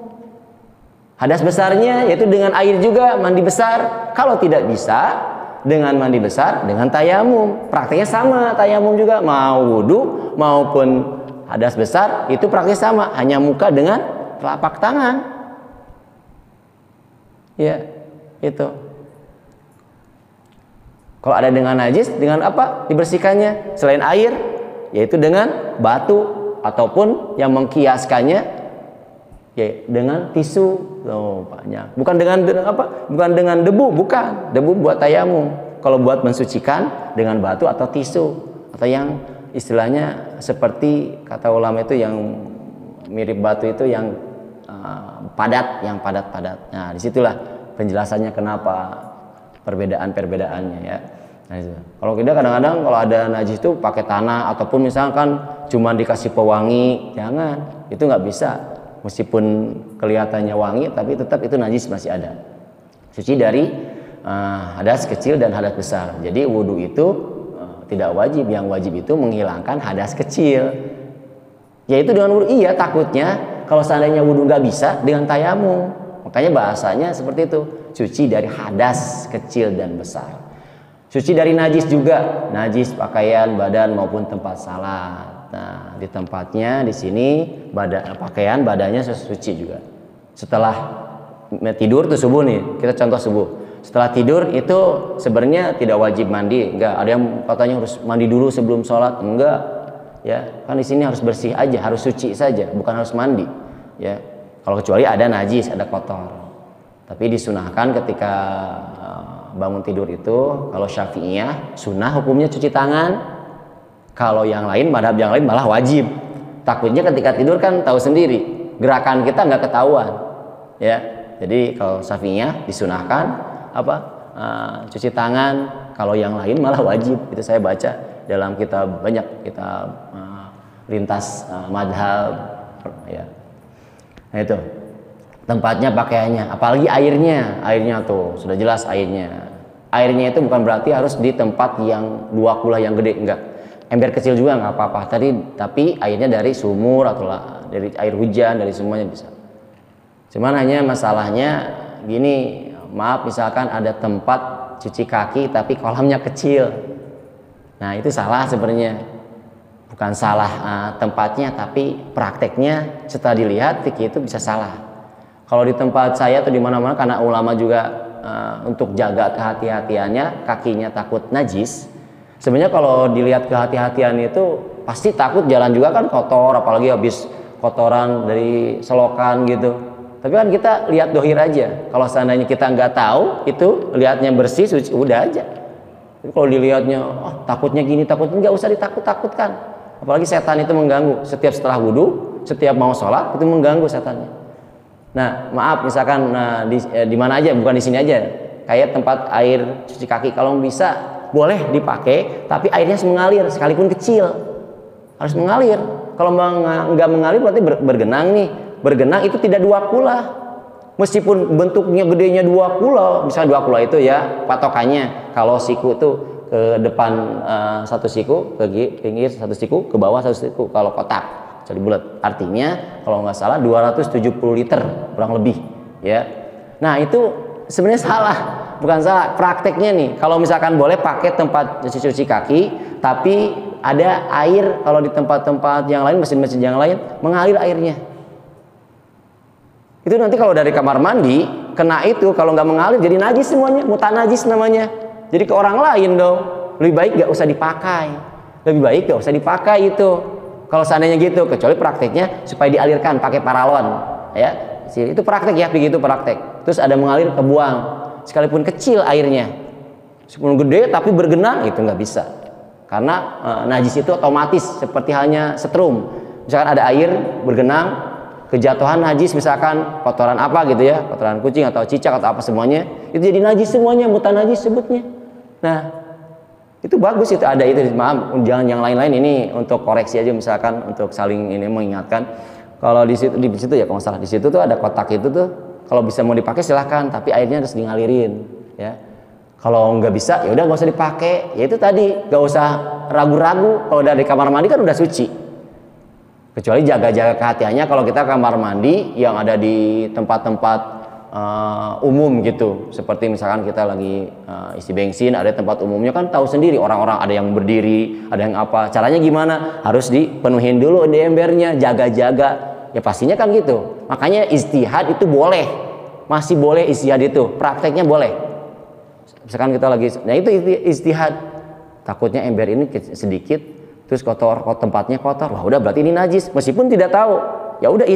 Hadas besarnya yaitu dengan air juga, mandi besar. Kalau tidak bisa dengan mandi besar, dengan tayamum. Praktiknya sama, tayamum juga mau wudu maupun hadas besar itu praktiknya sama, hanya muka dengan telapak tangan. Ya, itu. Kalau ada dengan najis, dengan apa dibersihkannya? Selain air, yaitu dengan batu ataupun yang mengkiaskannya ya dengan tisu. Oh, banyak. Bukan dengan apa? Bukan dengan debu, bukan. Debu buat tayamum. Kalau buat mensucikan dengan batu atau tisu atau yang istilahnya seperti kata ulama itu yang mirip batu itu yang padat, yang padat-padat. Nah, disitulah penjelasannya kenapa perbedaan-perbedaannya ya. Nah, itu. Kalau kita kadang-kadang kalau ada najis itu pakai tanah ataupun misalkan cuma dikasih pewangi, jangan. Itu nggak bisa. Meskipun kelihatannya wangi, tapi tetap itu najis masih ada. Suci dari hadas kecil dan hadas besar. Jadi wudhu itu tidak wajib. Yang wajib itu menghilangkan hadas kecil. Yaitu dengan wudhu. Iya, takutnya kalau seandainya wudhu nggak bisa dengan tayamum. Makanya bahasanya seperti itu. Suci dari hadas kecil dan besar. Suci dari najis juga. Najis pakaian, badan maupun tempat salat. Nah, di tempatnya di sini pakaian badannya suci juga. Setelah tidur tuh subuh nih, kita contoh subuh. Setelah tidur itu sebenarnya tidak wajib mandi, enggak. Ada yang katanya harus mandi dulu sebelum sholat, enggak. Ya, kan di sini harus bersih aja, harus suci saja, bukan harus mandi. Ya, kalau kecuali ada najis, ada kotor. Tapi disunahkan ketika bangun tidur itu, kalau Syafi'iyah, sunnah hukumnya cuci tangan. Kalau yang lain, madhab yang lain malah wajib. Takutnya ketika tidur kan tahu sendiri, gerakan kita nggak ketahuan. Ya, jadi kalau Syafi'iyah disunahkan apa? Cuci tangan. Kalau yang lain malah wajib. Itu saya baca dalam kitab, banyak kitab lintas madhab. Ya. Nah itu tempatnya, pakaiannya, apalagi airnya tuh sudah jelas airnya. Airnya itu bukan berarti harus di tempat yang dua kula yang gede, enggak. Ember kecil juga nggak apa-apa. Tapi airnya dari sumur atau dari air hujan, dari semuanya bisa. Cuman hanya masalahnya gini, maaf misalkan ada tempat cuci kaki tapi kolamnya kecil. Nah itu salah sebenarnya. Bukan salah tempatnya, tapi prakteknya setelah dilihat fikih itu bisa salah. Kalau di tempat saya atau di mana-mana, karena ulama juga untuk jaga kehati-hatiannya, kakinya takut najis. Sebenarnya kalau dilihat kehati-hatian itu pasti takut jalan juga kan kotor, apalagi habis kotoran dari selokan gitu. Tapi kan kita lihat dohir aja. Kalau seandainya kita nggak tahu itu lihatnya bersih, suci, udah aja. Tapi kalau dilihatnya takutnya gini, takutnya nggak usah ditakut-takutkan. Apalagi setan itu mengganggu. Setiap setelah wudhu, setiap mau sholat itu mengganggu setannya. Nah maaf misalkan di mana aja, bukan di sini aja. Kayak tempat air cuci kaki kalau bisa boleh dipakai, tapi airnya harus mengalir, sekalipun kecil harus mengalir. Kalau nggak mengalir berarti bergenang nih. Bergenang itu tidak dua kula, meskipun bentuknya gedenya dua kula. Misalnya dua kula itu ya patokannya, kalau siku itu ke depan satu siku, ke pinggir satu siku, ke bawah satu siku. Kalau kotak jadi bulat, artinya kalau nggak salah 270 liter kurang lebih ya. Nah itu sebenarnya salah. Bukan salah, prakteknya nih. Kalau misalkan boleh pakai tempat cuci kaki, tapi ada air. Kalau di tempat-tempat yang lain, mesin-mesin yang lain mengalir airnya. Itu nanti kalau dari kamar mandi kena itu, kalau nggak mengalir jadi najis semuanya, mutanajis namanya. Jadi ke orang lain dong. Lebih baik nggak usah dipakai. Lebih baik nggak usah dipakai itu. Kalau seandainya gitu, kecuali prakteknya supaya dialirkan pakai paralon, ya. itu praktek ya, begitu praktek. Terus ada mengalir ke buang, sekalipun kecil airnya, meskipun gede tapi bergenang itu nggak bisa, karena najis itu otomatis seperti halnya setrum. Misalkan ada air bergenang, kejatuhan najis, misalkan kotoran apa gitu ya, kotoran kucing atau cicak atau apa semuanya, itu jadi najis semuanya, mutanajis sebutnya. Nah itu bagus, itu ada itu, maaf jangan yang lain-lain, ini untuk koreksi aja, misalkan untuk saling ini mengingatkan. Kalau di situ ya, kalau salah di situ tuh ada kotak itu tuh, kalau bisa mau dipakai silahkan, tapi airnya harus ngalirin ya. Kalau nggak bisa ya udah nggak usah dipakai, ya itu tadi, nggak usah ragu-ragu. Kalau dari kamar mandi kan udah suci, kecuali jaga-jaga kehati-hatiannya kalau kita kamar mandi yang ada di tempat-tempat umum gitu, seperti misalkan kita lagi isi bensin, ada tempat umumnya kan tahu sendiri, orang-orang ada yang berdiri, ada yang apa, caranya gimana, harus dipenuhin dulu di embernya, jaga-jaga ya, pastinya kan gitu. Makanya ijtihad itu boleh, masih boleh ijtihad, itu prakteknya boleh. Misalkan kita lagi, nah itu ijtihad, takutnya ember ini sedikit terus kotor, tempatnya kotor, wah udah berarti ini najis, meskipun tidak tahu, ya udah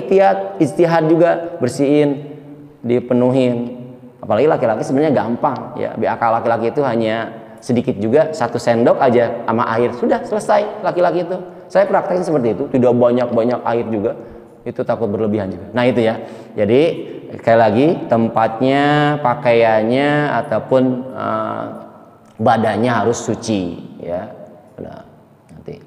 ijtihad juga, bersihin, dipenuhin. Apalagi laki-laki sebenarnya gampang ya, BAK laki-laki itu hanya sedikit juga, 1 sendok aja sama air sudah selesai laki-laki itu. Saya prakteknya seperti itu, tidak banyak air juga, itu takut berlebihan juga. Nah itu ya, jadi sekali lagi tempatnya, pakaiannya ataupun badannya harus suci ya. Nah, nanti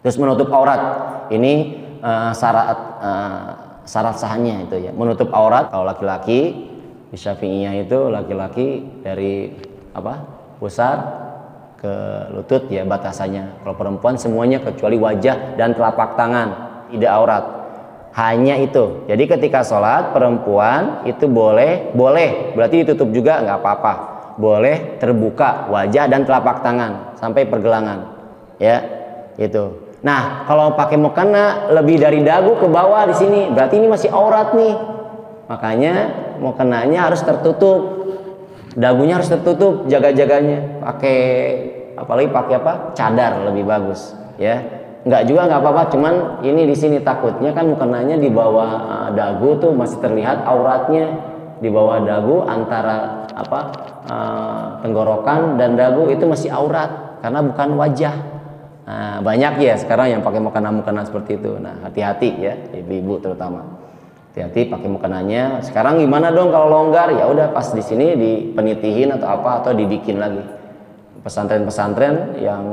terus menutup aurat, ini syarat sahnya itu ya, menutup aurat. Kalau laki-laki di Syafi'iyah itu laki-laki dari pusar ke lutut ya batasannya. Kalau perempuan semuanya kecuali wajah dan telapak tangan, tidak aurat, hanya itu. Jadi ketika sholat perempuan itu boleh berarti ditutup juga nggak apa-apa, boleh terbuka wajah dan telapak tangan sampai pergelangan ya itu. Nah, kalau pakai mukena lebih dari dagu ke bawah di sini, berarti ini masih aurat nih. Makanya mukenanya harus tertutup, dagunya harus tertutup, jaga-jaganya. Apalagi pakai cadar lebih bagus, ya. Enggak juga nggak apa-apa, cuman ini di sini takutnya kan mukenanya di bawah dagu tuh masih terlihat auratnya, di bawah dagu antara tenggorokan dan dagu itu masih aurat karena bukan wajah. Nah, banyak ya sekarang yang pakai mukena seperti itu. Nah, hati-hati ya, ibu-ibu terutama. Hati-hati pakai mukenanya. Sekarang gimana dong kalau longgar? Ya udah pas di sini dipenitihin atau dibikin lagi. Pesantren-pesantren yang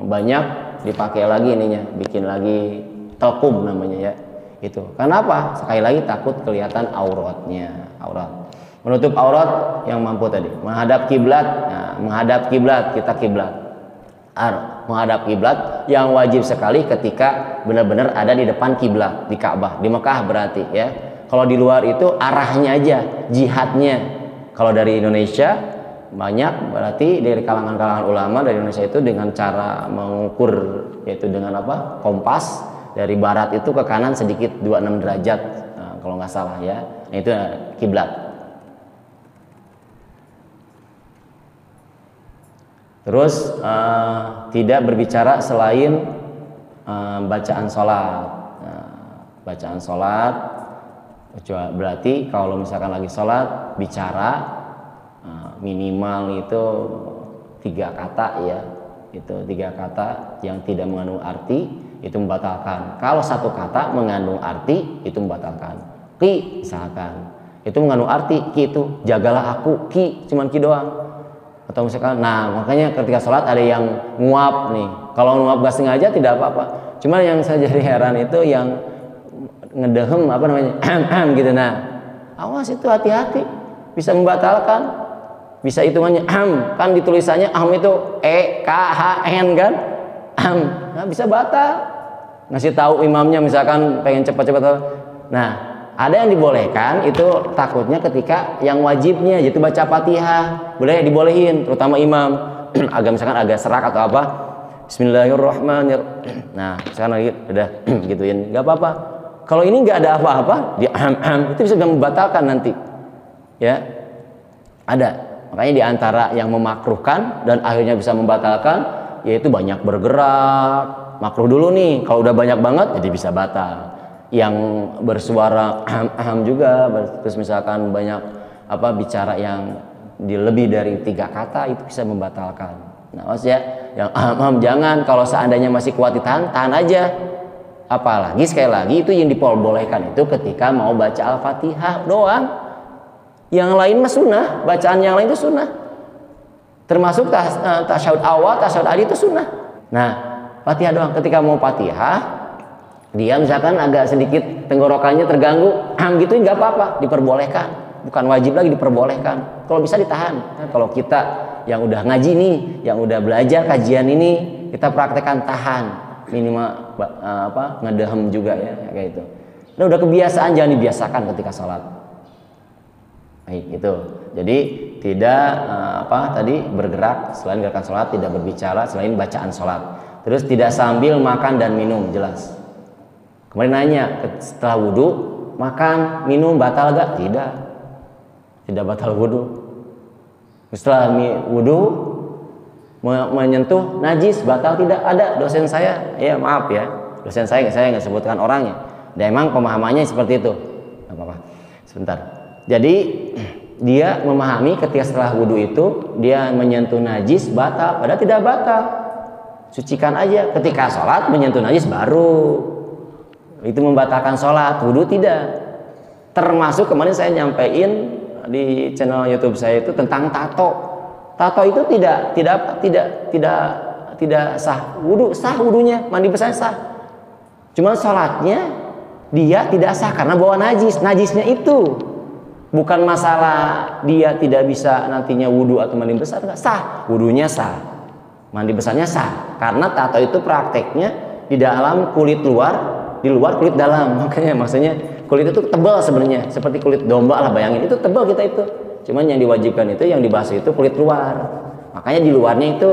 banyak dipakai lagi ininya, bikin lagi telkum namanya ya. Itu. Kenapa? Sekali lagi takut kelihatan aurat. Menutup aurat yang mampu tadi. Menghadap kiblat. Nah, menghadap kiblat, kita kiblat. Menghadap kiblat yang wajib sekali ketika benar-benar ada di depan kiblat di Ka'bah, di Mekah berarti ya. Kalau di luar itu arahnya aja, jihadnya. Kalau dari Indonesia banyak berarti dari kalangan ulama dari Indonesia itu dengan cara mengukur, yaitu dengan kompas, dari barat itu ke kanan sedikit 26 derajat, nah, kalau nggak salah ya. Nah, itu kiblat. Terus tidak berbicara selain bacaan sholat. Bacaan sholat berarti kalau misalkan lagi sholat bicara minimal itu 3 kata ya. Itu 3 kata yang tidak mengandung arti itu membatalkan. Kalau 1 kata mengandung arti itu membatalkan. Ki misalkan itu mengandung arti, ki itu jagalah aku, ki cuman ki doang. Atau misalkan, nah makanya ketika sholat ada yang nguap nih. Kalau nguap gak sengaja tidak apa-apa. Cuman yang saya jadi heran itu yang ngedehem gitu. Nah, awas itu hati-hati, bisa membatalkan. Bisa hitungannya kan ditulisannya itu EKHN kan. Nah, bisa batal. Ngasih tahu imamnya misalkan pengen cepat-cepat. Nah, ada yang dibolehkan itu takutnya ketika yang wajibnya yaitu baca Fatihah, dibolehin terutama imam misalkan agak serak atau apa, Bismillahirrahmanirrahim. Nah, sekarang lagi udah gituin, nggak apa-apa. Kalau ini nggak ada apa-apa, itu bisa membatalkan nanti. Ya, ada. Makanya diantara yang memakruhkan dan akhirnya bisa membatalkan, yaitu banyak bergerak. Makruh dulu nih. Kalau udah banyak banget, jadi bisa batal. yang bersuara aham juga, terus misalkan banyak bicara yang lebih dari 3 kata, itu bisa membatalkan. Nah, maksudnya yang aham jangan. Kalau seandainya masih kuat ditahan, tahan aja. Apalagi sekali lagi itu yang diperbolehkan itu ketika mau baca Al-Fatihah doang. Yang lain mah sunnah, bacaan yang lain itu sunnah. Termasuk tasyahud awal, tasyahud akhir itu sunnah. Nah, Fatihah doang. Ketika mau Fatihah, dia misalkan agak sedikit tenggorokannya terganggu, gitu nggak apa-apa, diperbolehkan. Bukan wajib lagi, diperbolehkan. Kalau bisa ditahan. Nah, kalau kita yang udah ngaji nih, yang udah belajar kajian ini, kita praktekkan tahan, minimal ngedehem juga ya, kayak itu. Nah, udah kebiasaan, jangan dibiasakan ketika sholat. Baik, itu. Jadi tidak bergerak selain gerakan sholat, tidak berbicara selain bacaan sholat. Terus tidak sambil makan dan minum, jelas. Kemarin nanya, setelah wudhu makan minum batal gak? Tidak batal wudhu. Setelah wudhu menyentuh najis batal tidak? Ada dosen saya, ya maaf ya, dosen saya nggak sebutkan orangnya. Dan emang pemahamannya seperti itu. Gak apa-apa. Sebentar. Jadi dia memahami ketika setelah wudhu itu dia menyentuh najis batal, padahal tidak batal. Sucikan aja. Ketika sholat menyentuh najis baru itu membatalkan sholat, wudhu tidak. Termasuk kemarin saya nyampein di channel YouTube saya itu tentang tato. Tato itu tidak sah wudhu, sah wudhunya, mandi besar sah. Cuman sholatnya dia tidak sah karena bawa najis. Najisnya itu bukan masalah dia tidak bisa nantinya wudhu atau mandi besar, nggak sah. Wudhunya sah, mandi besarnya sah. Karena tato itu prakteknya di dalam kulit luar, di luar kulit dalam. Makanya maksudnya kulit itu tebal sebenarnya, seperti kulit domba lah, bayangin itu tebal kita itu. Cuman yang diwajibkan itu, yang dibahas itu kulit luar. Makanya di luarnya itu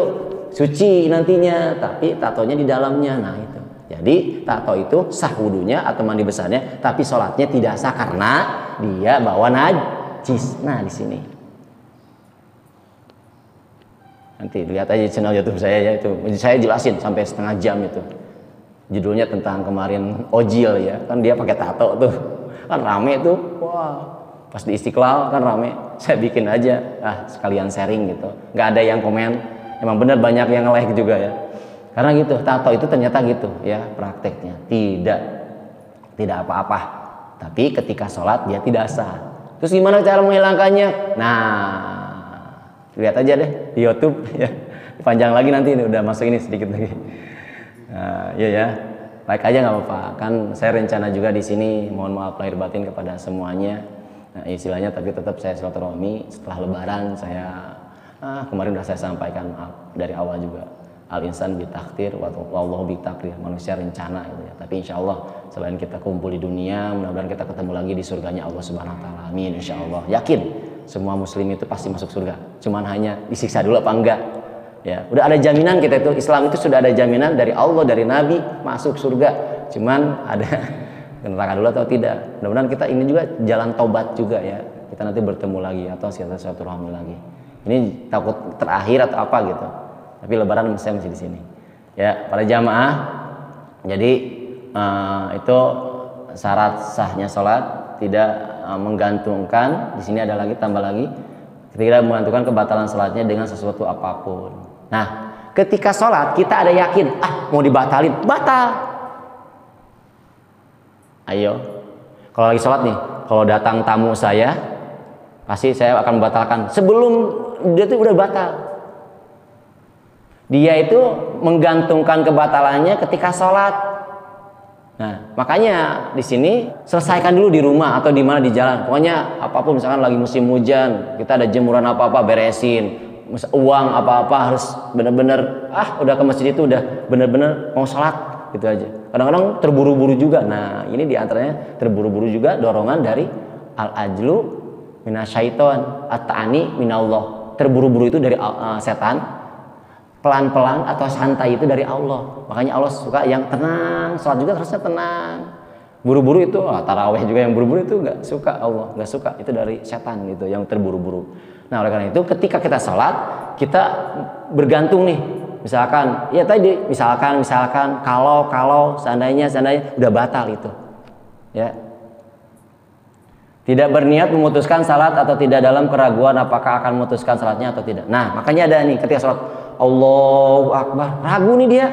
suci nantinya, tapi tatonya di dalamnya. Nah itu. Jadi tato itu sah wudhunya atau mandi besarnya, tapi sholatnya tidak sah karena dia bawa najis. Nah di sini. Nanti lihat aja channel YouTube saya ya, itu. Saya jelasin sampai setengah jam itu. Judulnya tentang kemarin Ojil ya, kan dia pakai tato tuh, kan rame tuh, wah pas di Istiqlal kan rame. Saya bikin aja, sekalian sharing gitu. Nggak ada yang komen, emang bener banyak yang like juga ya. Karena gitu, tato itu ternyata gitu ya prakteknya, tidak apa-apa. Tapi ketika sholat dia tidak sah. Terus gimana cara menghilangkannya? Nah, lihat aja deh di YouTube ya. Panjang lagi nanti, ini udah masuk ini sedikit lagi. Nah, iya ya, like aja nggak apa-apa. Kan saya rencana juga di sini, mohon maaf lahir batin kepada semuanya. Nah, istilahnya tapi tetap saya silaturahmi setelah Lebaran. Saya kemarin udah saya sampaikan dari awal juga. Al-insan bitakdir, wallahu bitakdir. Manusia rencana gitu ya. Tapi insya Allah selain kita kumpul di dunia, mudah-mudahan kita ketemu lagi di surganya Allah Subhanahu Wa Taala. Amin. Insya Allah. Yakin semua Muslim itu pasti masuk surga. Cuman hanya disiksa dulu apa enggak? Ya, udah ada jaminan kita itu, Islam itu sudah ada jaminan dari Allah, dari Nabi masuk surga. Cuman ada neraka dulu atau tidak. Mudah-mudahan kita ini juga jalan tobat juga ya. Kita nanti bertemu lagi atau silaturahmi lagi. Ini takut terakhir atau apa gitu. Tapi Lebaran saya masih di sini. Ya, para jamaah. Jadi itu syarat sahnya sholat tidak menggantungkan. Di sini ada lagi, tambah lagi. Tidak menggantungkan kebatalan sholatnya dengan sesuatu apapun. Nah, ketika sholat kita ada yakin, mau dibatalin, batal. Ayo, kalau lagi sholat nih, kalau datang tamu saya, pasti saya akan membatalkan. Sebelum dia tuh udah batal. Dia itu menggantungkan kebatalannya ketika sholat. Nah, makanya di sini selesaikan dulu di rumah atau di mana di jalan. Pokoknya apapun, misalkan lagi musim hujan, kita ada jemuran apa-apa beresin, uang apa-apa harus benar-benar udah ke masjid itu udah benar-benar mau sholat gitu aja. Kadang-kadang terburu-buru juga. Nah, ini diantaranya terburu-buru juga dorongan dari al-ajlu minasyaiton, at-ta'ani minallah. Terburu-buru itu dari setan. Pelan-pelan atau santai itu dari Allah. Makanya Allah suka yang tenang, sholat juga harusnya tenang. Buru-buru itu, taraweh juga yang buru-buru itu nggak suka Allah, nggak suka. Itu dari setan gitu, yang terburu-buru. Nah, oleh karena itu ketika kita sholat, kita bergantung nih. Misalkan, ya tadi, misalkan kalau seandainya udah batal itu. Ya. Tidak berniat memutuskan salat atau tidak dalam keraguan apakah akan memutuskan salatnya atau tidak. Nah, makanya ada nih ketika salat Allahu Akbar, ragu nih dia.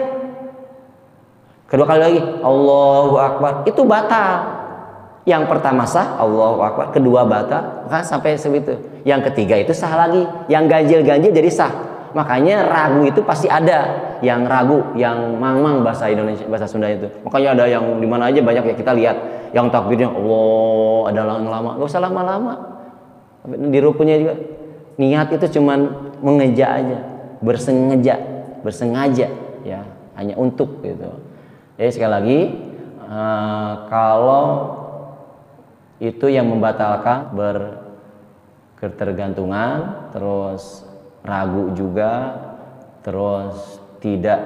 Kedua kali lagi Allahu Akbar, itu batal. Yang pertama sah, Allahu Akbar, kedua batal, maka sampai segitu. Yang ketiga itu sah lagi, yang ganjil-ganjil jadi sah. Makanya ragu itu pasti ada, yang ragu, yang mang-mang bahasa Indonesia, bahasa Sunda itu. Makanya ada yang di mana aja banyak ya kita lihat, yang takbirnya Allah ada lama, nggak usah lama-lama. Di rukunnya juga niat itu cuman mengeja aja, bersengaja, ya, hanya untuk gitu. Jadi sekali lagi, kalau itu yang membatalkan berketergantungan, terus ragu juga, terus tidak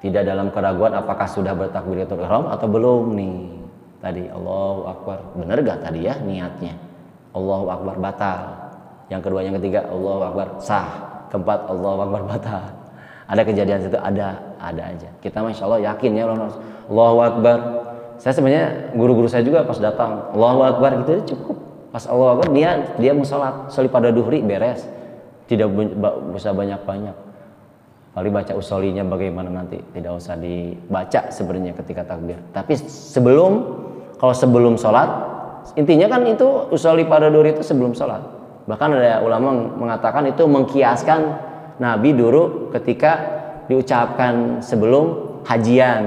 tidak dalam keraguan apakah sudah bertakbiratul ihram atau belum nih. Tadi Allahu Akbar, bener gak tadi ya niatnya? Allahu Akbar batal. Yang kedua, yang ketiga Allahu Akbar sah. Keempat Allahu Akbar batal. Ada kejadian situ, ada aja. Kita masya Allah yakin ya Allahu Akbar. Saya sebenarnya guru-guru saya juga pas datang Allahu Akbar gitu cukup. Pas Allahu Akbar dia mau sholat pada duhri beres. Tidak usah banyak-banyak. Paling baca usolinya bagaimana nanti, tidak usah dibaca sebenarnya ketika takbir. Tapi kalau sebelum sholat, intinya kan itu usoli pada duhri itu sebelum sholat. Bahkan ada ulama mengatakan itu mengkiaskan Nabi dulu ketika diucapkan sebelum hajian.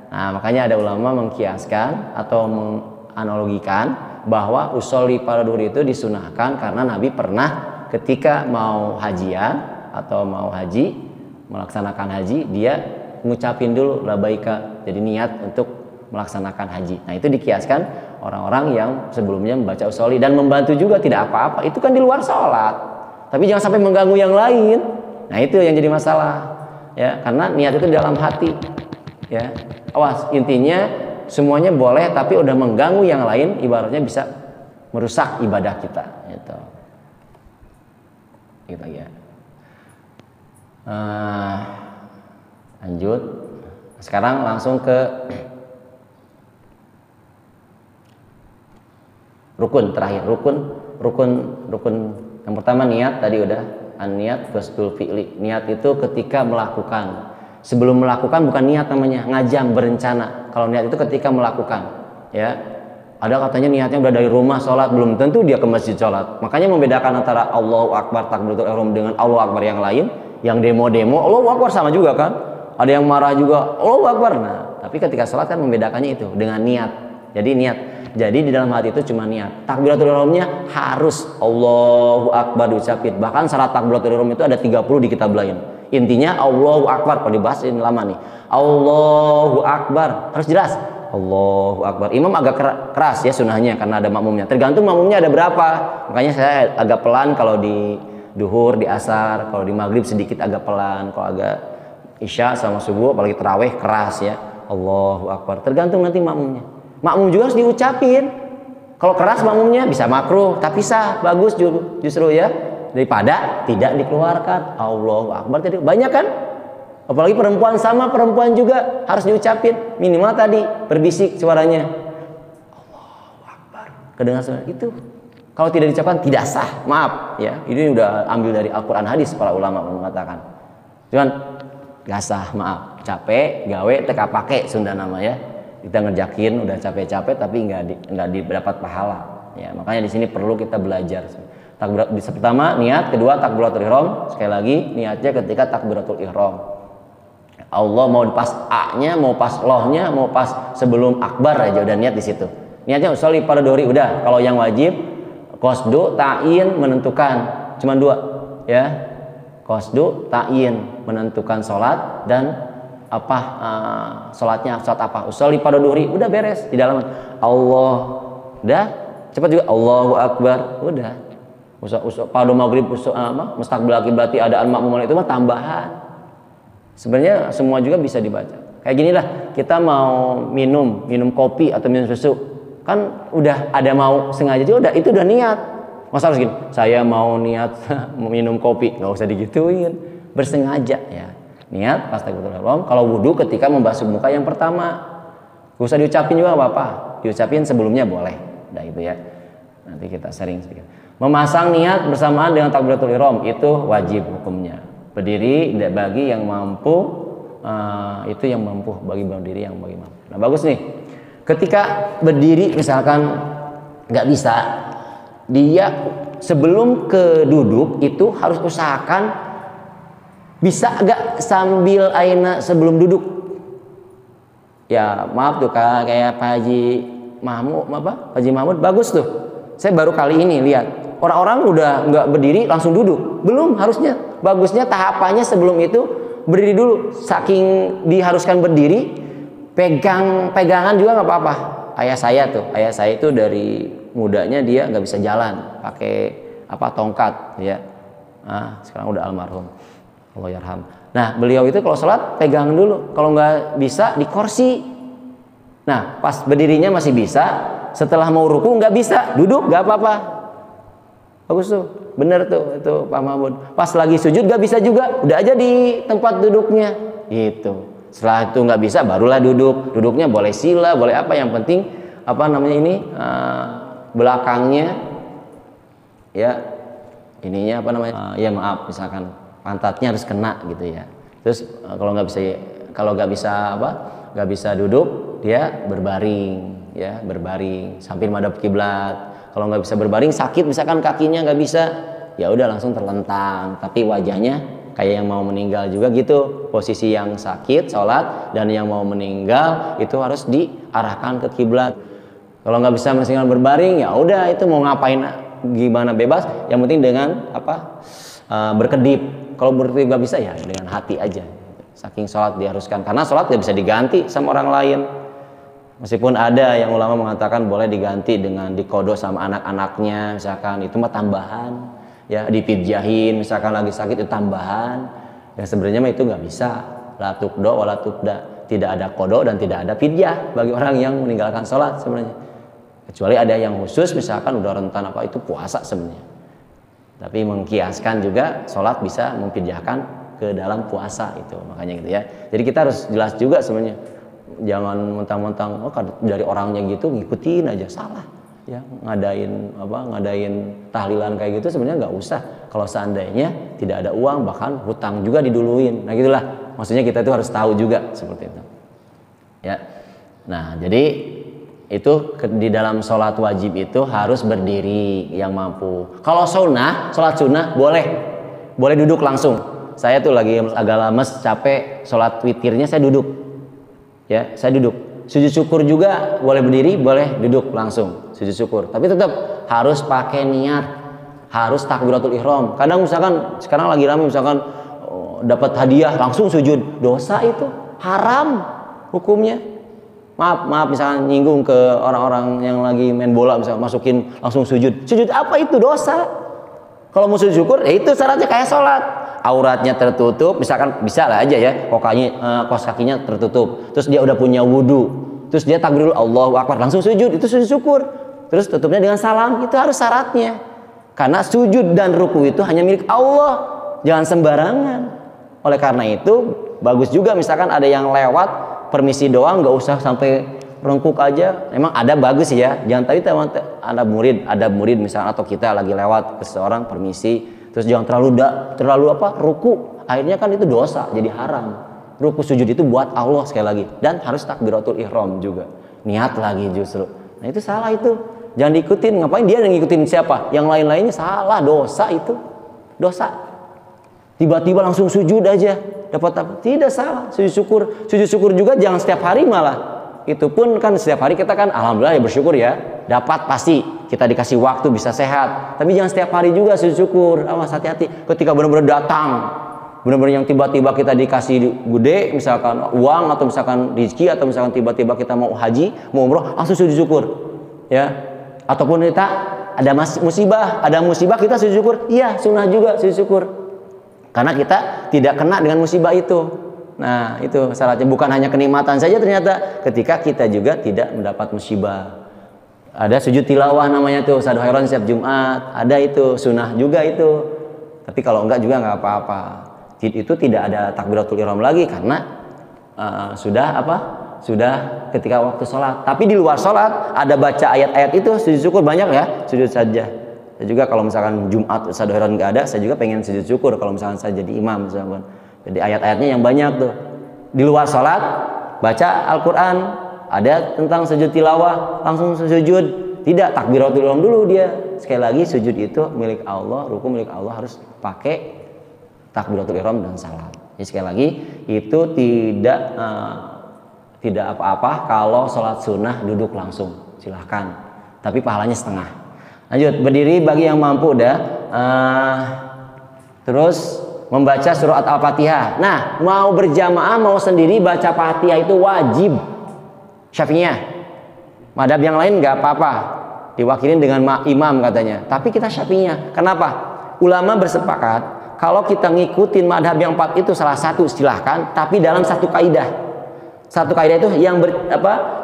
Nah, makanya ada ulama mengkiaskan atau menganalogikan bahwa usoli pada duhur itu disunahkan karena Nabi pernah ketika mau hajian atau mau haji, melaksanakan haji, dia ngucapin dulu labaika, jadi niat untuk melaksanakan haji. Nah, itu dikiaskan orang-orang yang sebelumnya membaca usoli dan membantu juga tidak apa-apa. Itu kan di luar sholat, tapi jangan sampai mengganggu yang lain. Nah, itu yang jadi masalah ya, karena niat itu di dalam hati ya. Awas, intinya semuanya boleh tapi udah mengganggu yang lain, ibaratnya bisa merusak ibadah kita gitu ya. Lanjut, sekarang langsung ke rukun terakhir. Rukun yang pertama niat, tadi udah niat qasdul fi'li. Niat itu ketika melakukan. Sebelum melakukan bukan niat namanya, ngajam, berencana. Kalau niat itu ketika melakukan ya. Ada katanya niatnya udah dari rumah sholat, belum tentu dia ke masjid sholat. Makanya membedakan antara Allahu Akbar takbiratul ihram dengan Allahu Akbar yang lain. Yang demo-demo Allahu Akbar sama juga kan. Ada yang marah juga Allahu Akbar. Nah, tapi ketika sholat kan membedakannya itu dengan niat. Jadi niat. Jadi di dalam hati itu cuma niat. Takbiratul ihramnya harus Allahu Akbar diucapin. Bahkan syarat takbiratul ihram itu ada 30 di kitab lain. Intinya Allahu Akbar. Kalau dibahas ini lama nih. Allahu Akbar harus jelas. Allahu Akbar. Imam agak keras ya sunahnya karena ada makmumnya. Tergantung makmumnya ada berapa. Makanya saya agak pelan kalau di duhur, di asar. Kalau di maghrib sedikit agak pelan. Kalau agak isya sama subuh apalagi tarawih keras ya. Allahu Akbar. Tergantung nanti makmumnya. Makmum juga harus diucapin. Kalau keras makmumnya bisa makruh, tapi sah, bagus justru ya. Daripada tidak dikeluarkan. Allahu Akbar tadi banyak kan? Apalagi perempuan, sama perempuan juga harus diucapin. Minimal tadi berbisik suaranya. Allahu Akbar. Kedengar suara itu. Kalau tidak diucapkan tidak sah. Maaf ya. Ini udah ambil dari Al-Qur'an hadis para ulama mengatakan. Cuman gak sah, maaf. Capek, gawe, teka pakai Sunda nama ya. Kita ngerjakin udah capek-capek tapi nggak dapat pahala. Ya, makanya di sini perlu kita belajar. Pertama niat, kedua takbiratul ihram. Sekali lagi niatnya ketika takbiratul ihram. Allah mau pas A-nya, mau pas loh-nya, mau pas sebelum akbar aja udah niat di situ. Niatnya usoli pada duhri udah. Kalau yang wajib qasdu, ta'yin, menentukan. Cuma 2 ya. Qasdu, ta'yin, menentukan sholat dan apa sholatnya sholat apa. Usoli pada duhri udah beres di dalam. Allah udah cepat juga Allahu Akbar udah. Pada maghrib mustaqbil berarti adaan makmum itu mah tambahan. Sebenarnya semua juga bisa dibaca. Kayak gini lah, kita mau minum kopi atau minum susu, kan udah ada mau sengaja juga, itu udah niat. Masa harus gini, saya mau niat minum kopi, nggak usah digituin, bersengaja ya. Niat pas takbiratul ihram, kalau wudu ketika membasuh muka yang pertama, nggak usah diucapin juga apa-apa, diucapin sebelumnya boleh, nah itu ya. Nanti kita sharing sedikit. Memasang niat bersamaan dengan takbiratul ihram itu wajib hukumnya. Berdiri bagi yang mampu, itu yang mampu, bagi berdiri yang bagi mampu. Nah bagus nih, ketika berdiri misalkan nggak bisa, dia sebelum ke duduk itu harus usahakan bisa agak sambil aina sebelum duduk. Ya maaf tuh kayak Pak Haji Mahmud, Pak Haji Mahmud bagus tuh. Saya baru kali ini lihat orang-orang udah nggak berdiri langsung duduk. Belum, harusnya bagusnya tahapannya sebelum itu berdiri dulu. Saking diharuskan berdiri, pegangan juga nggak apa-apa. Ayah saya itu dari mudanya dia nggak bisa jalan pakai tongkat ya. Sekarang udah almarhum, Allah yarham. Nah beliau itu kalau sholat pegang dulu, kalau nggak bisa di kursi. Nah pas berdirinya masih bisa, setelah mau ruku nggak bisa, duduk nggak apa-apa. Bagus tuh, bener tuh itu Pak Mahmud. Pas lagi sujud nggak bisa juga, udah aja di tempat duduknya gitu. Setelah itu nggak bisa, barulah duduk. Duduknya boleh sila, boleh apa, yang penting belakangnya ya ininya ya maaf, misalkan pantatnya harus kena gitu ya. Terus kalau nggak bisa duduk, dia berbaring ya, berbaring sambil madhab kiblat. Kalau nggak bisa berbaring, sakit misalkan kakinya nggak bisa, ya udah langsung terlentang, tapi wajahnya kayak yang mau meninggal juga gitu. Posisi yang sakit sholat dan yang mau meninggal itu harus diarahkan ke kiblat. Kalau nggak bisa masih berbaring, ya udah itu mau ngapain gimana bebas, yang penting dengan berkedip. Kalau berkedip nggak bisa ya dengan hati aja. Saking sholat diharuskan, karena sholat nggak bisa diganti sama orang lain. Meskipun ada yang ulama mengatakan boleh diganti dengan dikodok sama anak-anaknya, misalkan itu mah tambahan ya, dipidjahin misalkan lagi sakit itu tambahan. Yang sebenarnya mah itu nggak bisa, la tukdo wala tukda, tidak ada kodok dan tidak ada fidyah bagi orang yang meninggalkan sholat sebenarnya. Kecuali ada yang khusus misalkan udah rentan itu puasa sebenarnya. Tapi mengkiaskan juga sholat bisa memfidyahkan ke dalam puasa itu, makanya gitu ya. Jadi kita harus jelas juga sebenarnya. Jangan mentang-mentang dari orangnya gitu ngikutin aja, salah ya. Ngadain tahlilan kayak gitu sebenarnya nggak usah. Kalau seandainya tidak ada uang, bahkan hutang juga diduluin. Nah gitulah, maksudnya kita tuh harus tahu juga seperti itu ya. Nah jadi itu di dalam sholat wajib itu harus berdiri yang mampu. Kalau sholat sunnah boleh duduk langsung. Saya tuh lagi agak lemes, capek, sholat witirnya saya duduk ya, saya duduk. Sujud syukur juga boleh berdiri, boleh duduk langsung sujud syukur, tapi tetap harus pakai niat, harus takbiratul ihram. Kadang misalkan sekarang lagi ramai misalkan dapat hadiah langsung sujud, dosa itu, haram hukumnya. Maaf misalkan nyinggung ke orang-orang yang lagi main bola, misalkan masukin langsung sujud apa itu, dosa. Kalau mau sujud syukur ya itu syaratnya kayak sholat, auratnya tertutup, misalkan bisa lah aja ya, kos kakinya tertutup, terus dia udah punya wudu, terus dia takbirul Allahu Akbar langsung sujud, itu sujud syukur, terus tutupnya dengan salam, itu harus syaratnya. Karena sujud dan ruku itu hanya milik Allah, jangan sembarangan. Oleh karena itu bagus juga misalkan ada yang lewat permisi doang, nggak usah sampai rengkuk aja. Emang ada bagus ya, jangan tadi ada murid misalkan, atau kita lagi lewat ke seseorang permisi, terus jangan terlalu ruku, akhirnya kan itu dosa, jadi haram. Ruku sujud itu buat Allah sekali lagi, dan harus takbiratul ihram juga, niat lagi justru. Nah itu salah itu, jangan diikutin. Ngapain dia yang ngikutin siapa? Yang lain-lainnya salah, dosa itu, dosa. Tiba-tiba langsung sujud aja dapat apa? Tidak, salah. Sujud syukur juga jangan setiap hari, malah itu pun kan setiap hari kita kan alhamdulillah ya bersyukur ya, dapat pasti kita dikasih waktu bisa sehat, tapi jangan setiap hari juga sujud syukur. Awas, hati-hati ketika benar-benar datang, benar-benar yang tiba-tiba kita dikasih gede misalkan uang, atau misalkan rezeki, atau misalkan tiba-tiba kita mau haji, mau umroh, langsung sujud syukur ya. Ataupun kita ada musibah kita sujud syukur, iya sunnah juga sujud syukur, karena kita tidak kena dengan musibah itu. Nah itu syaratnya, bukan hanya kenikmatan saja, ternyata ketika kita juga tidak mendapat musibah. Ada sujud tilawah namanya tuh, Ustadz Khairon setiap Jumat. Ada itu, sunnah juga itu. Tapi kalau enggak juga nggak apa-apa. Itu tidak ada takbiratul ihram lagi karena sudah apa? Sudah ketika waktu sholat. Tapi di luar sholat ada baca ayat-ayat itu sujud syukur banyak ya, sujud saja. Saya juga kalau misalkan Jumat Ustadz Khairon nggak ada, saya juga pengen sujud syukur kalau misalkan saya jadi imam misalkan. Jadi ayat-ayatnya yang banyak tuh. Di luar sholat baca Al-Quran, ada tentang sujud tilawah, langsung sujud. Tidak, takbiratul ihram dulu dia. Sekali lagi sujud itu milik Allah, ruku milik Allah, harus pakai takbiratul ihram dan salam. Jadi sekali lagi itu tidak apa-apa kalau sholat sunnah duduk langsung, silahkan. Tapi pahalanya setengah. Lanjut, berdiri bagi yang mampu udah. Terus membaca surat Al-Fatihah. Nah, mau berjamaah mau sendiri baca Fatihah itu wajib. Syafi'iyah. Madhab yang lain nggak apa-apa, diwakilin dengan imam katanya. Tapi kita Syafi'iyah. Kenapa? Ulama bersepakat kalau kita ngikutin madhab yang 4 itu salah satu silahkan, tapi dalam satu kaidah. Satu kaidah itu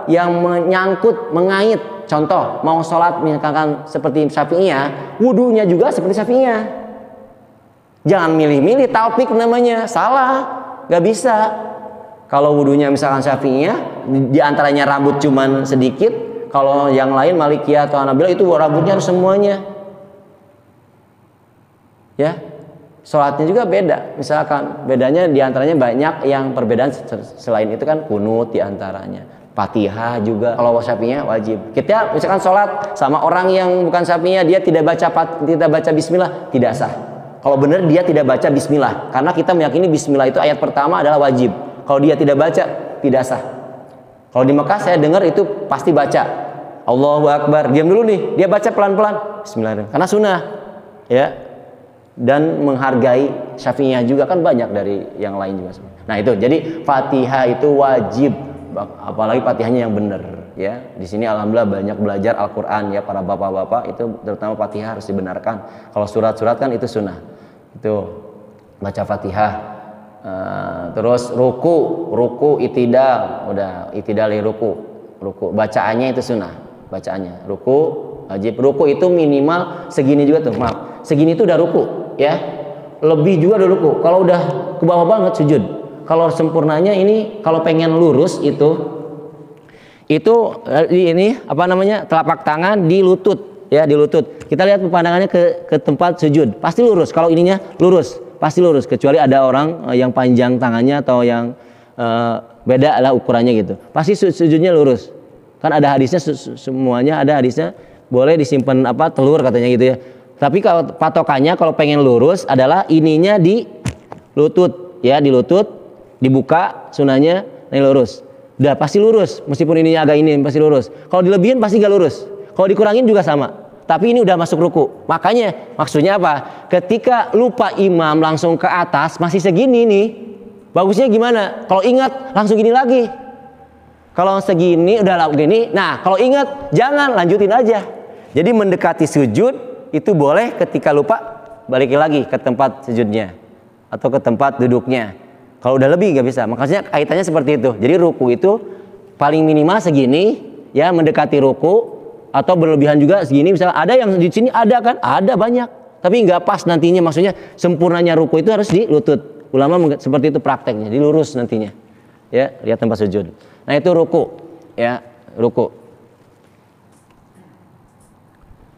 yang menyangkut, mengait. Contoh, mau sholat misalkan seperti Syafi'iyah, wudunya juga seperti Syafi'iyah. Jangan milih-milih taufik namanya, salah, nggak bisa. Kalau wudunya misalkan Syafi'iyah, di antaranya rambut cuman sedikit. Kalau yang lain Malikiyah atau Hanabilah itu rambutnya harus semuanya. Ya, sholatnya juga beda. Misalkan bedanya di antaranya banyak yang perbedaan selain itu kan kunut di antaranya. Fatihah juga kalau Syafi'iyah wajib. Kita misalkan sholat sama orang yang bukan Syafi'iyah, dia tidak baca bismillah, tidak sah. Kalau benar dia tidak baca bismillah, karena kita meyakini bismillah itu ayat pertama adalah wajib. Kalau dia tidak baca, tidak sah. Kalau di Mekah saya dengar itu pasti baca Allahu Akbar, diam dulu nih, dia baca pelan-pelan bismillahirrahmanirrahim, karena sunnah ya. Dan menghargai Syafi'iyah juga kan banyak dari yang lain juga. Nah itu, jadi Fatihah itu wajib, apalagi Fatihahnya yang benar ya. Di sini alhamdulillah banyak belajar Al-Qur'an ya, para bapak-bapak itu terutama Fatihah harus dibenarkan. Kalau surat-surat kan itu sunnah. Itu baca Fatihah. Terus ruku itidal, udah itidali ruku. Bacaannya itu sunnah. Bacaannya ruku wajib. Ruku itu minimal segini juga tuh, maaf. Segini itu udah ruku ya. Lebih juga udah ruku. Kalau udah ke bawah banget sujud. Kalau sempurnanya ini kalau pengen lurus itu ini apa namanya, telapak tangan di lutut ya, di lutut. Kita lihat pemandangannya ke tempat sujud, pasti lurus. Kalau ininya lurus, pasti lurus, kecuali ada orang yang panjang tangannya atau yang beda lah ukurannya gitu. Pasti sujudnya lurus. Kan ada hadisnya, semuanya ada hadisnya boleh disimpan telur katanya gitu ya. Tapi kalau patokannya kalau pengen lurus adalah ininya di lutut ya, di lutut dibuka sunahnya, ini lurus. Udah pasti lurus, meskipun ininya agak ini pasti lurus. Kalau dilebihin pasti gak lurus. Kalau dikurangin juga sama. Tapi ini udah masuk ruku. Makanya maksudnya apa? Ketika lupa imam langsung ke atas masih segini nih. Bagusnya gimana? Kalau ingat langsung gini lagi. Kalau segini udah gini. Nah, kalau ingat jangan, lanjutin aja. Jadi mendekati sujud itu boleh, ketika lupa balik lagi ke tempat sujudnya atau ke tempat duduknya. Kalau udah lebih nggak bisa. Makanya kaitannya seperti itu. Jadi ruku itu paling minimal segini ya, mendekati ruku, atau berlebihan juga segini. Misalnya ada yang di sini ada kan, ada banyak, tapi nggak pas nantinya. Maksudnya sempurnanya ruku itu harus di lutut. Ulama seperti itu prakteknya, dilurus nantinya. Ya, lihat tempat sujud. Nah itu ruku ya, ruku.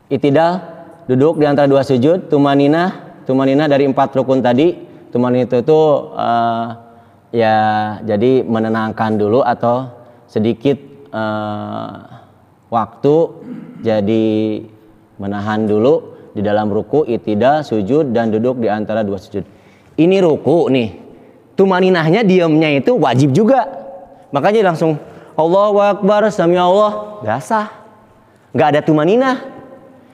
Itidal, duduk di antara dua sujud. Tumanina dari 4 rukun tadi. Tumanina itu ya jadi menenangkan dulu atau sedikit waktu, jadi menahan dulu di dalam ruku, itidal, sujud, dan duduk di antara dua sujud. Ini ruku nih, tumaninahnya diamnya itu wajib juga. Makanya langsung Allahu Akbar, sami Allah, gak sah, gak ada tumaninah.